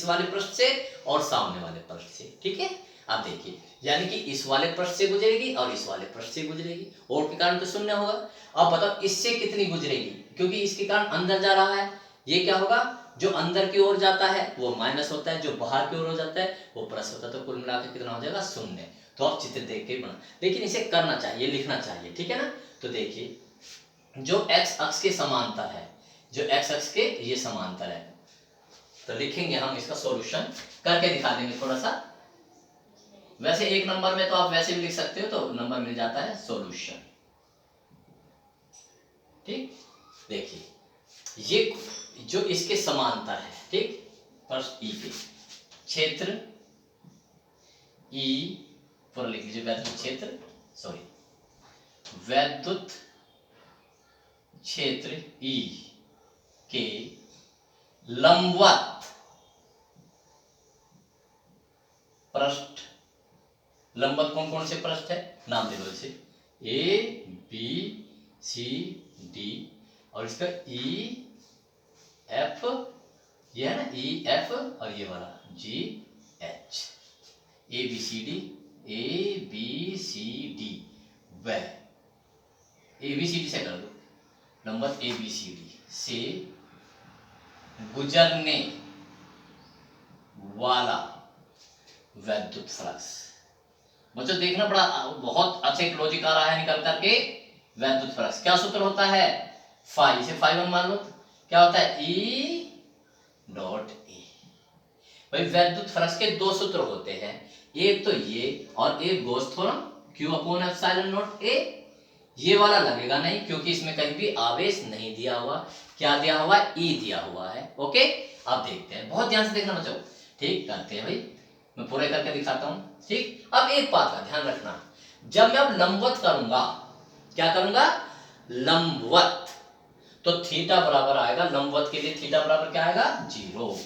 वाले पृष्ठ से और सामने वाले पृष्ठ से। ठीक है, अब देखिए, यानी कि इस वाले पृष्ठ से गुजरेगी और इस वाले पृष्ठ से गुजरेगी, और के कारण तो शून्य होगा। अब बताओ इससे कितनी गुजरेगी, क्योंकि इसके कारण अंदर जा रहा है, ये क्या होगा, जो अंदर की ओर जाता है वो माइनस होता है, जो बाहर की ओर हो जाता है वो प्लस होता है, तो कुल मिलाकर कितना हो जाएगा, शून्य। तो आप चित्र देख के बना, लेकिन इसे करना चाहिए, लिखना चाहिए, ठीक है ना। तो देखिए, जो एक्स अक्ष के समांतर है, जो एक्स अक्ष के ये समांतर है, तो लिखेंगे हम इसका सॉल्यूशन करके दिखा देंगे थोड़ा सा। वैसे एक नंबर में तो आप वैसे भी लिख सकते हो, तो नंबर मिल जाता है सॉल्यूशन। ठीक, देखिए ये जो इसके समांतर है, ठीक, प्रश्न ई के क्षेत्र ई पर लिख लीजिए, वैद्युत क्षेत्र, सॉरी वैद्युत क्षेत्र ई के लंबवत पृष्ठ, लंबवत कौन कौन से पृष्ठ है, नाम दे दो इसे, ए बी सी डी, और इसका ई एफ, ये है ना ई एफ, और ये वाला G H, A B C D, A B C D, वह ए बी सी डी से कर दो, number A B C D से गुजरने वाला वैद्युत फ्लक्स। बच्चों देखना बड़ा बहुत अच्छे लॉजिक आ रहा है निकल करके। वैद्युत फ्लक्स क्या सूत्र होता है, फाई, इसे फाई वन मान लो, क्या होता है, ई डॉट ए। भाई वैद्युत फ्लक्स के दो सूत्र होते हैं, एक तो ये और एक गोस थोड़ा Q upon epsilon not a. ये वाला लगेगा नहीं क्योंकि इसमें कहीं भी आवेश नहीं दिया हुआ, क्या दिया हुआ है, ई दिया हुआ है। ओके, अब देखते हैं, बहुत ध्यान से देखना बच्चों, ठीक, करते हैं भाई, मैं पूरे करके दिखाता हूं। ठीक, अब एक बात का ध्यान रखना, जब मैं अब लंबवत करूंगा, क्या करूंगा, लंबवत, तो थीटा बराबर आएगा, लंबवत के लिए थीटा बराबर क्या आएगा, 0।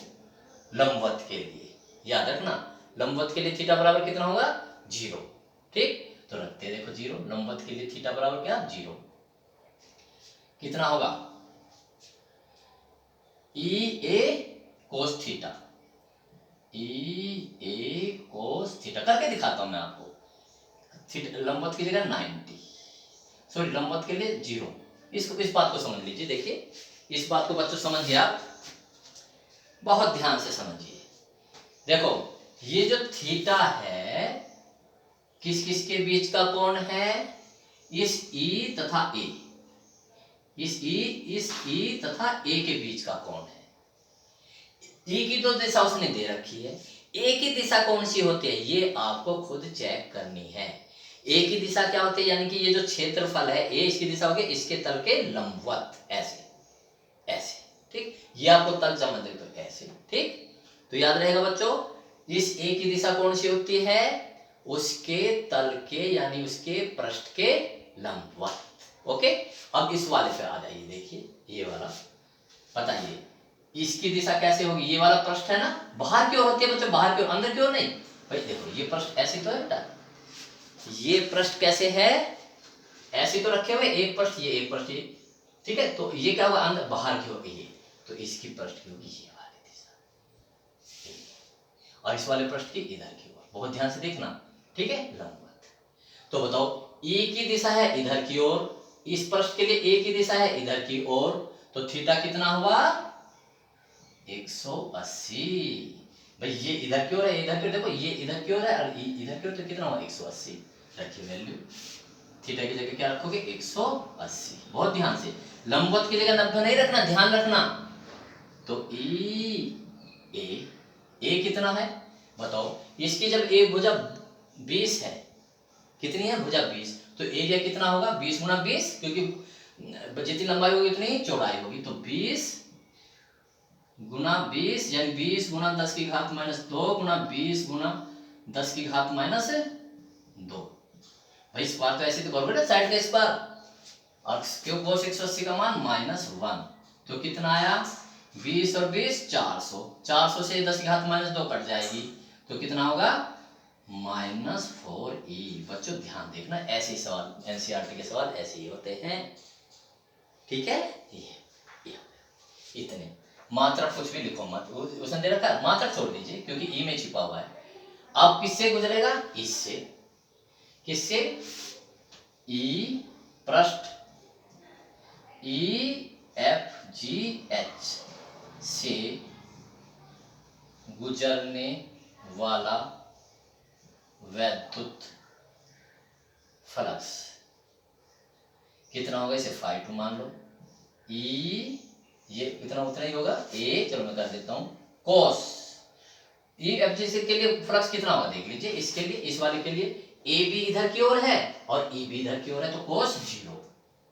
लंबवत के लिए याद रखना, लंबवत के लिए थीटा बराबर कितना होगा, 0। ठीक, तो रखते देखो 0, लंबवत के लिए थीटा बराबर क्या, 0, कितना होगा, ई ए कोस थीटा, ई ए कोस थीटा, करके दिखाता हूं मैं आपको। लंबवत की जगह 90, सॉरी लंबवत के लिए 0। इसको, इस बात को समझ लीजिए, देखिए इस बात को बच्चों समझिए, आप बहुत ध्यान से समझिए। देखो ये जो थीटा है किस किस के बीच का कोण है, इस ई तथा ए, इस ई तथा ए के बीच का कोण है। ई की तो दिशा उसने दे रखी है, ए की दिशा कौन सी होती है, ये आपको खुद चेक करनी है। ए की दिशा क्या होती है, यानी कि ये जो क्षेत्रफल है ए, इसकी दिशा होगी इसके तल के लंबवत, ऐसे ऐसे, ठीक, ये आपको तल समझ दे तो ऐसे, ठीक, तो याद रहेगा बच्चों, इस ए की दिशा कौन सी होती है, उसके तल के यानी उसके पृष्ठ के लंबवत। ओके, अब इस वाले पे आ जाइए, देखिए ये वाला, बताइए इसकी दिशा कैसे होगी, ये वाला पृष्ठ है ना, बाहर की ओर होती है बच्चों, बाहर की ओर, अंदर की ओर नहीं। भाई देखो ये पृष्ठ ऐसे तो है बेटा, ये पृष्ठ कैसे है, ऐसे तो रखे हुए, एक पृष्ठ ये, एक पृष्ठ ये, ठीक है, तो ये क्या होगा, अंदर बाहर की होगी ये, तो इसकी पृष्ठ की होगी ये वाली दिशा, और इस वाले पृष्ठ की इधर की ओर, बहुत ध्यान से देखना, ठीक है, लंबवत। तो बताओ ए की दिशा है इधर की ओर, इस पृष्ठ के लिए ए की दिशा है इधर की ओर, तो थीटा कितना हुआ, 180। भाई ये इधर की ओर है, इधर की ओर, देखो ये इधर की ओर है और इधर की ओर, तो कितना हुआ, 180। रखिए वैल्यू, थीटा की जगह क्या रखोगे, 180। बहुत ध्यान से, लंबवत की जगह 90 नहीं रखना, ध्यान रखना। तो ए कितना है बताओ, इसकी जब ए भुजा 20 है, कितनी है भुजा 20, तो एरिया कितना होगा, 20 गुना 20, क्योंकि जितनी लंबाई होगी उतनी चौड़ाई होगी, तो 20 गुना 20 यानी 20 गुना 10 की घात -2 गुना 20 गुना 10 की घात -2। भाई इस बार तो ऐसे तो करोगे ना साइड का, इस बार, और क्यों cos 180 का मान -1, तो कितना आया, 20 और 20 400, 400 से 10 की घात -2 कट जाएगी, तो कितना होगा -4e। बच्चों ध्यान देखना, ऐसे सवाल एनसीईआरटी के सवाल ऐसे ही होते हैं, ठीक है। ये इतने मात्रा कुछ भी लिखो मत, उसने दे रखा है मात्रा छोड़ दीजिए क्योंकि ई में छिपा हुआ है। अब किससे गुजरेगा, इससे, किससे, ई पृष्ठ EFGH से गुजरने वाला वैद्युत फ्लक्स कितना होगा, इसे phi2 मान लो। ई ये इतना उतना ही होगा, ए चलो मैं कर देता हूं cos EFGH के लिए फ्लक्स कितना होगा देख लीजिए, इसके लिए, इस वाले के लिए ए भी इधर की ओर है और ई भी इधर की ओर है, तो cos 0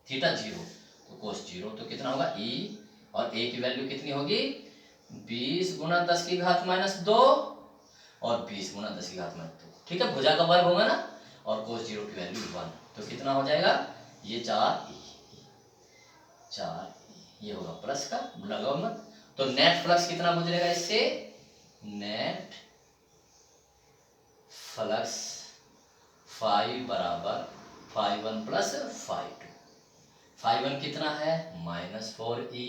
थीटा 0, तो cos 0 तो कितना होगा ई, और ए की वैल्यू कितनी होगी 20 गुना 10 की घात -2 और 20 गुना 10 की घात -2, ठीक है, भुजा का वर्ग होगा ना, और cos 0 की वैल्यू 1, तो कितना हो जाएगा ये 4 ये होगा प्लस का, लगाओ मत। तो नेट फ्लक्स कितना गुजरेगा इससे, नेट फ्लक्स phi बराबर phi1 प्लस phi2। phi1 कितना है -4e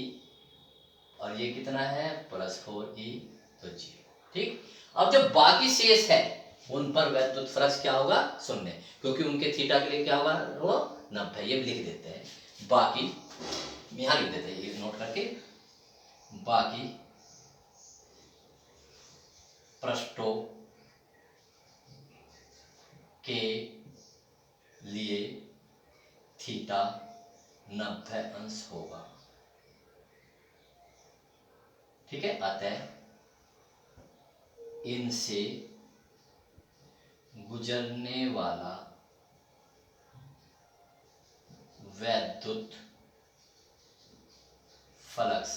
और ये कितना है +4e, तो 0, ठीक। अब जो बाकी शेष है उन पर वैद्युत फ्लक्स क्या होगा, शून्य, क्योंकि उनके थीटा के लिए क्या होगा वो 90, ये भी लिख देते हैं। बाकी यहाँ लिख देते हैं, ये नोट करके, बाकी पृष्ठों के लिए थीटा 90 अंश होगा, ठीक है। अतः इनसे गुजरने वाला वैद्युत फ्लक्स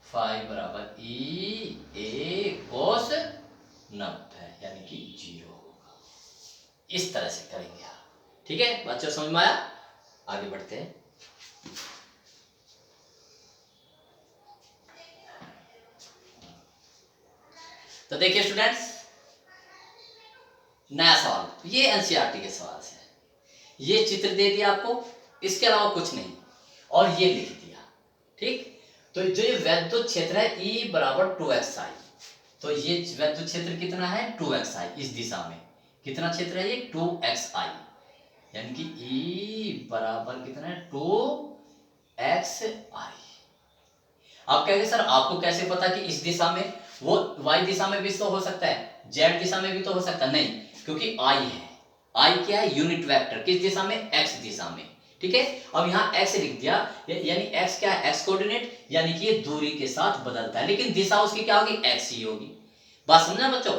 phi बराबर E cos 90 यानी कि 0 होगा। इस तरह से करेंगे आप, ठीक है बच्चों, समझ में आया। आगे बढ़ते हैं। तो देखिए स्टूडेंट्स, नया सवाल, ये एनसीईआरटी के सवाल से, ये चित्र दे दिया आपको, इसके अलावा कुछ नहीं, और ये लिख दिया, ठीक। तो जो ये वैद्युत क्षेत्र है E बराबर 2xi, तो ये वैद्युत क्षेत्र कितना है 2xi, इस दिशा में कितना क्षेत्र है ये 2xi, यानी कि E बराबर कितना है 2xi। आप कहेंगे सर आपको कैसे पता कि इस दिशा में, वो y दिशा में भी तो हो सकता है, z दिशा में भी तो हो सकता है, नहीं, क्योंकि I है, I क्या है यूनिट वेक्टर, किस दिशा में x दिशा में, ठीक है। अब यहाँ x लिख दिया, यानी x क्या है x कोऑर्डिनेट, यानी कि ये दूरी के साथ बदलता है, लेकिन दिशा उसकी क्या होगी x ही होगी। बात समझना बच्चों,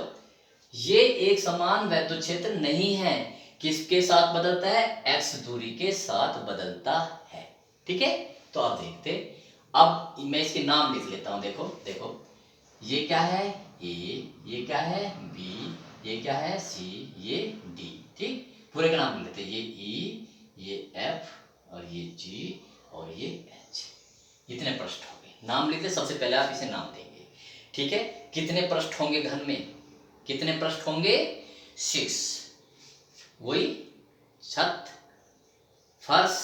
ये एक समान वैद्युत क्षेत्र नहीं है, किसके साथ बदलता है x दूरी के साथ बदलता है, ठीक है। तो अब देखते, अब मैं इसके नाम लिख लेता हूं, देखो देखो, ये क्या है A, ये क्या है B, ये क्या है C, ये D, ठीक, पूरे का नाम लिख लेते हैं, ये E, ये F और ये G और ये H, इतने पृष्ठ हो गए, नाम लिखते। सबसे पहले आप इसे नाम देंगे, ठीक है। कितने पृष्ठ होंगे घन में, कितने पृष्ठ होंगे 6, वही छत, फर्श,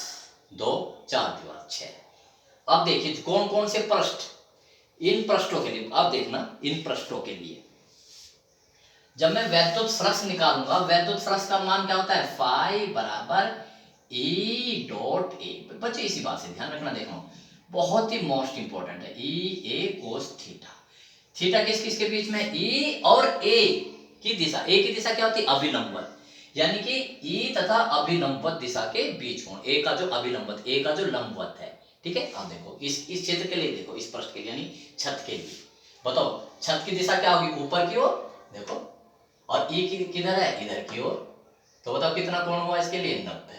2, 4 दीवार 6। अब देखिए कौन कौन से पृष्ठ, इन पृष्ठों के लिए, अब देखना इन पृष्ठों के लिए जब मैं वैद्युत फ्लक्स निकालूंगा, वैद्युत फ्लक्स का मान क्या होता है phi बराबर E डॉट A। बच्चे इसी बात से ध्यान रखना, देखो बहुत ही मोस्ट इंपॉर्टेंट है, E A cos theta, theta किस किस के बीच में, E और A की दिशा, A की दिशा क्या होती है अभिलंबवत, यानी कि E तथा अभिलंबवत दिशा के बीच कोण, A का जो अभिलंबवत, A का जो लंबवत है, ठीक है। अब देखो इस क्षेत्र के लिए, देखो इस पृष्ठ के लिए यानी छत के लिए, बताओ छत की दिशा क्या होगी ऊपर की ओर, देखो, और E किधर है इधर की ओर, तो बताओ कितना कोण हुआ इसके लिए 90,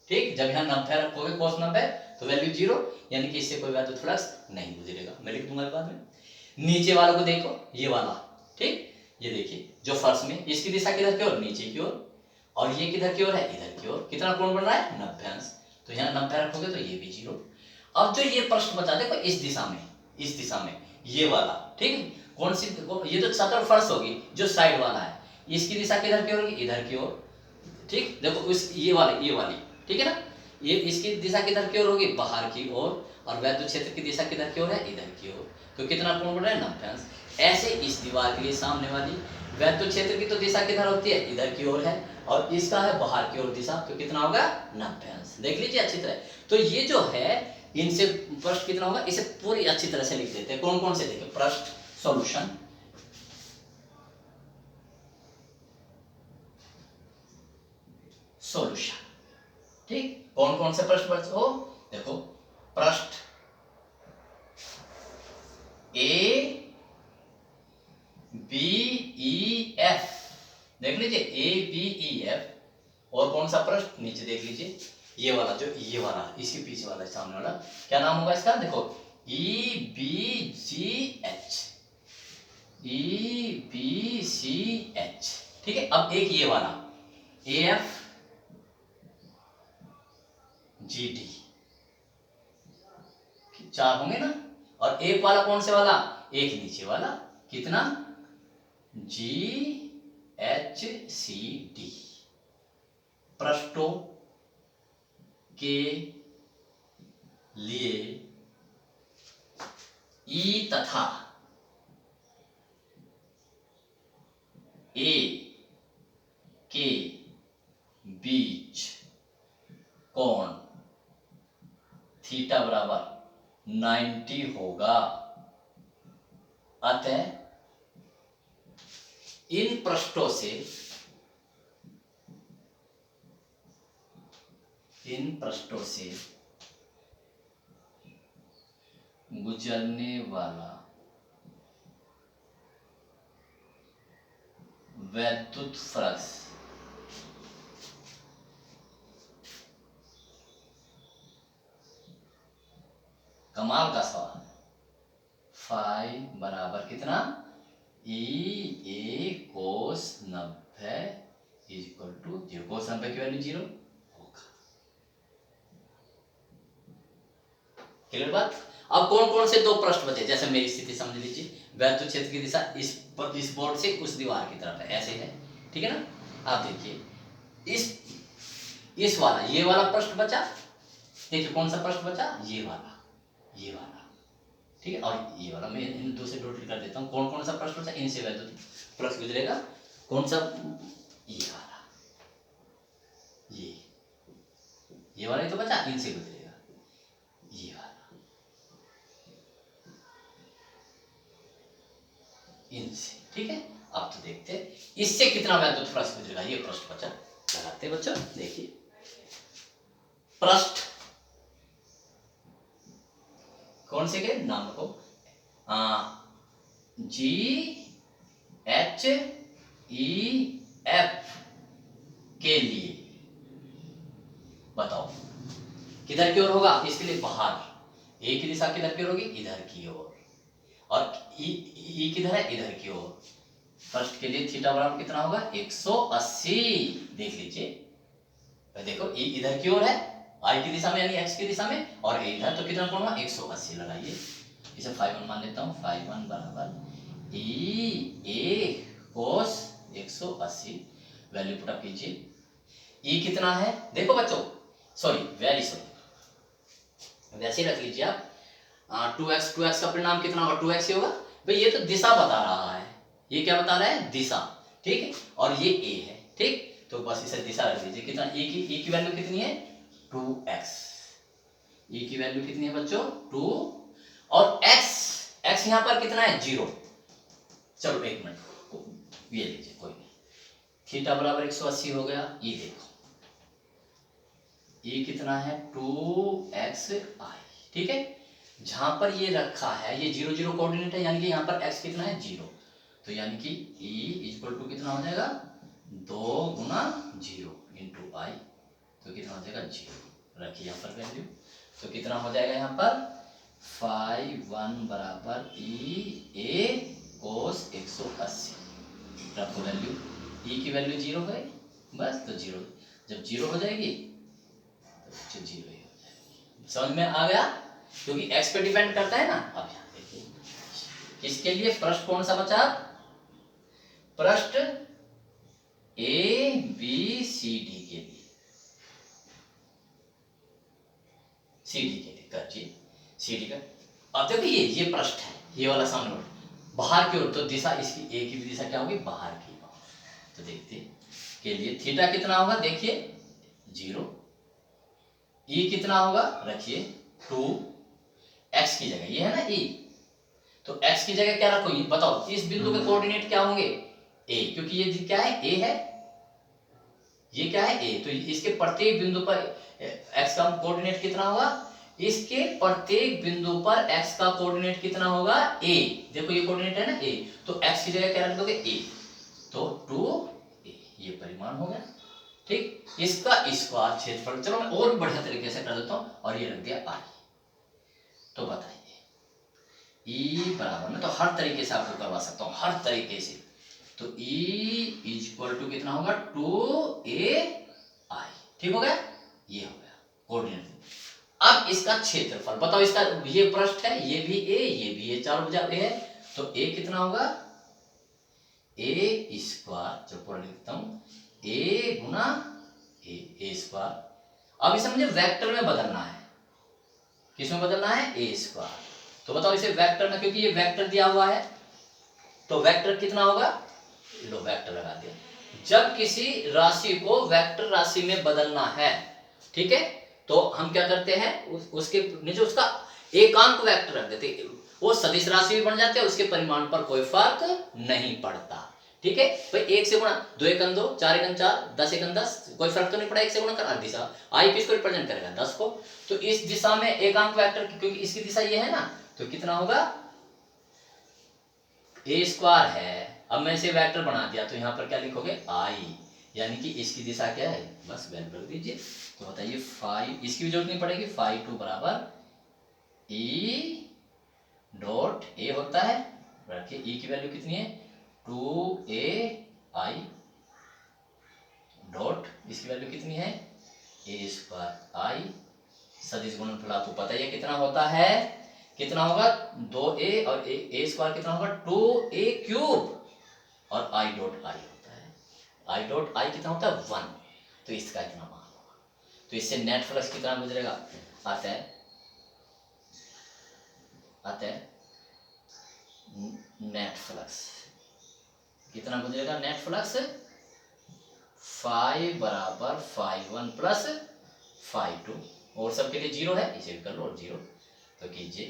ठीक। जब यहाँ 90 रखोगे cos 90 तो वैल्यू 0, यानी कि इससे कोई वैद्युत फ्लक्स नहीं गुजरेगा, मैं लिख दूंगा बाद में। नीचे वालों को देखो, ये वाला, ठीक, ये देखिए जो फर्श में, इसकी दिशा किधर की ओर नीचे की ओर, और ये किधर की ओर है इधर की ओर, कितना कोण बन रहा है 90 अंश, तो यहाँ 90 रखोगे तो ये भी 0। अब जो ये प्रश्न बचा देखो इस दिशा में, इस दिशा में ये वाला, ठीक है, कौन सी, ये तो छत और फर्श होगी, जो साइड वाला है इसकी दिशा किधर की ओर होगी, इधर की ओर। ठीक, देखो उस ये वाली, ठीक है ना, ये इसकी दिशा किधर की ओर होगी, बाहर की ओर, और वैद्युत क्षेत्र की दिशा किधर की ओर है, इधर की ओर। तो कितना कोण बन रहा है, 90 अंश। ऐसे इस दीवार के लिए सामने वाली वैद्युत क्षेत्र की तो दिशा किधर होती है, इधर की ओर है, और इसका है बाहर की ओर दिशा, तो कितना होगा, 90 अंश। देख लीजिए अच्छी तरह। तो ये जो है इनसे पृष्ठ कितना होगा, इसे पूरी अच्छी तरह से लिख देते हैं। कौन कौन से देखिए, पृष्ठ, सॉल्यूशन, सॉल्यूशन, ठीक। कौन कौन से पृष्ठ बचे हो, देखो पृष्ठ ए बी ई एफ, देख लीजिए ए बी ई एफ। और कौन सा पृष्ठ, नीचे देख लीजिए, ये वाला, जो ये वाला इसके पीछे वाला सामने वाला, क्या नाम होगा इसका, देखो E B C H, E B C H, ठीक है। अब एक ये वाला ए एफ जी डी, 4 होंगे ना। और एक वाला कौन से वाला, एक नीचे वाला, कितना, जी एच सी डी। पृष्ठों के लिए ई तथा ए के बीच कोण थीटा बराबर 90 होगा। अतः इन पृष्ठों से गुजरने वाला वैद्युत फ्लक्स कमाल का सवाल, फाई बराबर कितना, ई ए कोस 90 इक्वल टू 0। कोस 90 की वैल्यू 0 होगा। क्लियर बात। अब कौन कौन से 2 पृष्ठ बचे, जैसे मेरी स्थिति समझ लीजिए, वैद्युत क्षेत्र की दिशा इस बोर्ड से उस दीवार की तरफ है, ऐसे है, ठीक है ना। आप देखिए इस वाला, ये वाला पृष्ठ बचा, देखिए कौन सा पृष्ठ बचा, ये वाला, ठीक है। और ये वाला मैं इन 2 से डॉट कर देता हूँ। कौन कौन सा पृष्ठ बचा, इनसे वैद्युत फ्लक्स गुजरेगा, कौन सा, ये वाला, ये वाला ही तो बचा, इनसे गुजरेगा, ये वाला, इनसे, ठीक है। अब तो देखते हैं इससे कितना वैद्युत फ्लक्स गुजरेगा। ये पृष्ठ बचा, लगाते बच्चों, देखिए पृष्ठ कौन से के नाम को, जी एच ई एफ के लिए बताओ किधर की ओर होगा, इसके लिए बाहर, ए की दिशा किधर की ओर होगी, इधर की ओर, और ई किधर है, इधर की ओर। फर्स्ट के लिए थीटा बराबर कितना होगा, 180। देख लीजिए, देखो ई इधर की ओर है, आई की दिशा में यानी एक्स की दिशा में, और ए इधर, तो कितना कोण होगा, 180 लगाइए। इसे φ1 मान लेता हूँ, φ1 बराबर ई ए कोस 180, वैल्यू पुट अप कीजिए। ई कितना है, देखो बच्चों, सॉरी वेरी सॉरी, वैसे ही रख लीजिए आप। 2x का परिणाम कितना होगा, 2x ही होगा भाई। ये तो दिशा बता रहा है, ये क्या बता रहा है, दिशा, ठीक है। और ये a है, ठीक, तो बस इसे दिशा रख दीजिए। कितना e की वैल्यू कितनी है, 2x। e की वैल्यू कितनी है बच्चों, 2, और x यहां पर कितना है, 0। चलो एक मिनट, ये लीजिए, कोई नहीं, थीटा बराबर 180 हो गया। ये देखो ये कितना है, 2xi, ठीक है। जहां पर ये रखा है, ये 0 0 कोऑर्डिनेट है, यानी कि यहाँ पर x कितना है, 0। तो यानी कि e इक्वल टू कितना हो जाएगा, 2 गुना 0 इंटू आई, तो कितना हो जाएगा, 0। रखिए यहाँ पर वैल्यू, तो कितना हो जाएगा यहाँ पर, φ1 बराबर ई ए कोस 180। रखो वैल्यू, e की वैल्यू 0 है, बस, तो 0, जब 0 हो जाएगी तो 0 ही हो जाएगी। समझ में आ गया, क्योंकि x पे डिपेंड करता है ना। अब यहाँ देखिए, इसके लिए पृष्ठ कौन सा बचा, पृष्ठ ए बी सी डी के लिए, सी डी के लिए करिए, सी डी का। अब देखो ये पृष्ठ है, ये वाला सामने वाला बाहर की ओर, तो दिशा इसकी ए की भी दिशा क्या होगी, बाहर की। तो देखते के लिए थीटा कितना होगा, देखिए 0, ई कितना होगा, रखिए 2, एक्स की जगह ये है ना ई, तो एक्स की जगह क्या रखो, बताओ इस बिंदु के कोऑर्डिनेट क्या होंगे, ए, क्योंकि ये क्या है, ए है, ये क्या है, ए, तो इसके प्रत्येक बिंदु पर एक्स का कोऑर्डिनेट कितना होगा, इसके प्रत्येक बिंदु पर x का कोऑर्डिनेट कितना होगा, a। देखो ये कोऑर्डिनेट है ना a, तो x की जगह क्या रख दोगे, a, तो 2a, ये परिमाण हो गया। ठीक, इसका स्क्वायर क्षेत्रफल, चलो मैं और भी बढ़िया तरीके से कर देता हूं, और ये रख दिया i। तो बताइए e बराबर में, तो हर तरीके से आपको करवा सकता हूं, हर तरीके से। तो e इक्वल टू कितना होगा, 2ai। ठीक हो गया, ये हो गया कोऑर्डिनेट। अब इसका क्षेत्रफल बताओ, इसका ये पृष्ठ है, ये भी a, ये भी a, चारों भुजा a है, तो a कितना होगा, a स्क्वायर, जो पूरा लिखता हूं, a गुना a स्क्वायर। अब इसे मुझे वेक्टर में बदलना है, किसमें बदलना है, a स्क्वायर। तो बताओ इसे वेक्टर में, क्योंकि ये वेक्टर दिया हुआ है, तो वेक्टर कितना होगा, लो वेक्टर लगा दिया। जब किसी राशि को वेक्टर राशि में बदलना है, ठीक है, तो हम क्या करते हैं, उसके नीचे उसका एकांक वेक्टर रख देते, वो सदिश राशि भी बन जाते हैं, उसके परिमाण पर कोई फर्क नहीं पड़ता। ठीक है भाई, 1 से गुणा, 2 एकम 2, 4 एकम 4, 10 एकम 10, कोई फर्क तो नहीं पड़ा, 1 से गुणा कर दिशा आई किसको रिप्रेजेंट करेगा, 10 को। तो इस दिशा में एकांक वेक्टर, क्योंकि इसकी दिशा ये है ना, तो कितना होगा, a स्क्वायर है। अब मैं इसे वेक्टर बना दिया, तो यहाँ पर क्या लिखोगे, आई, यानी कि इसकी दिशा क्या है, बस वैल्यू रख दीजिए। तो बताइए 5, इसकी भी जरूरत नहीं पड़ेगी, 5 बराबर ई डॉट ए होता है, रखिए ई की वैल्यू कितनी है, 2ai डॉट, इसकी वैल्यू कितनी है, ए स्क्वायर आई, सदिश गुणनफल आपको पता ही है कितना होता है, कितना होगा, 2a और a स्क्वायर कितना होगा, 2a क्यूब, और i डॉट आई होता है, i डॉट आई कितना होता है, 1, तो इसका इतना मान होगा। तो इससे नेट फ्लक्स कितना गुजरेगा, आता है नेट फ्लक्स कितना गुजरेगा, नेट फ्लक्स 5 बराबर 5 प्लस 5 और सबके लिए 0 है, इसे भी कर लो, और 0 तो कीजिए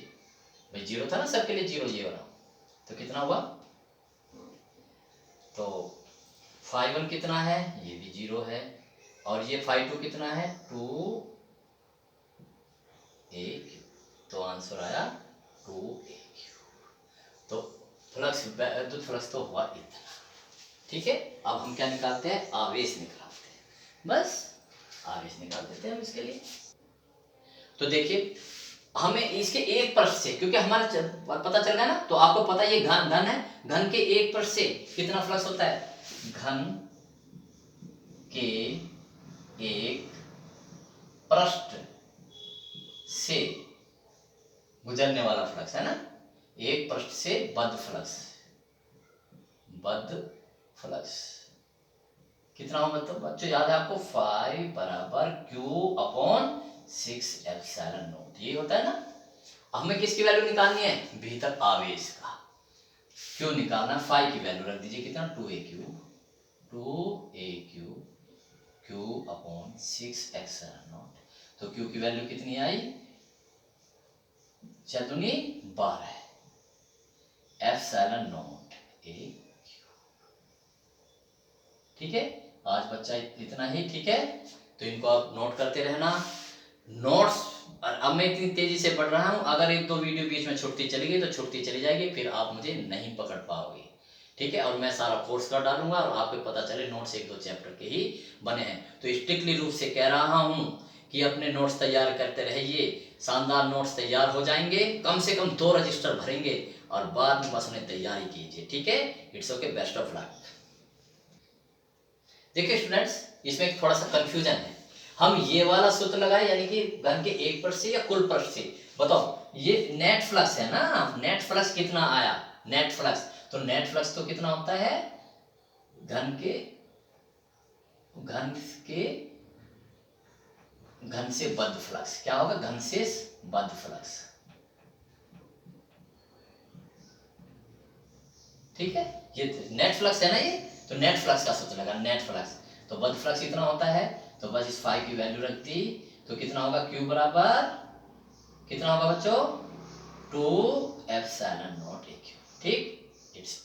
भाई, 0 था ना सबके लिए 0, ये वाला, तो कितना हुआ, तो 5 कितना है, ये भी 0 है, और ये 5 कितना है, 2a, तो आंसर आया 2a। तो फ्लक्स, विद्युत फ्लक्स तो हुआ इतना। ठीक है, अब हम क्या निकालते हैं, आवेश निकालते हैं, बस आवेश निकाल देते हैं हम इसके लिए। तो देखिए हमें इसके एक पृष्ठ से, क्योंकि हमारा पता चल गया ना, तो आपको पता है ये घन है, घन के एक पृष्ठ से कितना फ्लक्स होता है, घन के एक पृष्ठ से गुजरने वाला फ्लक्स है ना, एक पृष्ठ से बद्ध फ्लक्स कितना हो, मतलब बच्चों याद है आपको, 5 बराबर Q/6ε0, ये होता है ना। हमें किसकी वैल्यू निकालनी है, भीतर आवेश का, क्यों निकालना, 5 की वैल्यू रख दीजिए, कितना, 2a क्यूब Q/6ε0, तो Q की वैल्यू कितनी आई, 4×12 ε0 a। ठीक है, आज बच्चा इतना ही, ठीक है, तो इनको आप नोट करते रहना, नोट्स। अब मैं इतनी तेजी से पढ़ रहा हूं, अगर 1-2 वीडियो बीच में छुट्टी चली गई तो छुट्टी चली जाएगी, फिर आप मुझे नहीं पकड़ पाओगे। ठीक है, और मैं सारा कोर्स कर डालूंगा, और आपको पता चले नोट्स 1-2 चैप्टर के ही बने हैं। तो स्ट्रिक्टली रूप से कह रहा हूं कि अपने नोट्स तैयार करते रहिए, शानदार नोट्स तैयार हो जाएंगे, कम से कम 2 रजिस्टर भरेंगे, और बाद में बस उन्हें तैयारी कीजिए। ठीक है, it's okay, best of luck. देखिए स्टूडेंट्स, इसमें थोड़ा सा कंफ्यूजन है, हम ये वाला सूत्र लगाए, यानी कि घन के एक पृष्ठ से या कुल पृष्ठ से, बताओ ये नेट फ्लक्स है ना, नेट फ्लक्स कितना आया, नेट फ्लक्स, तो नेट फ्लक्स तो कितना होता है, घन के घन के घन से बद्ध फ्लक्स क्या होगा, घन से बद्ध फ्लक्स, ठीक है। ये नेट फ्लक्स है ना ये, तो नेट फ्लक्स का सूत्र लगा, नेट फ्लक्स, तो बद्ध फ्लक्स कितना होता है, तो बस इस फाई की वैल्यू रख दी, तो कितना होगा, क्यू बराबर कितना होगा बच्चों, 2 एप्सिलॉन नॉट ए क्यू, ठीक, इट्स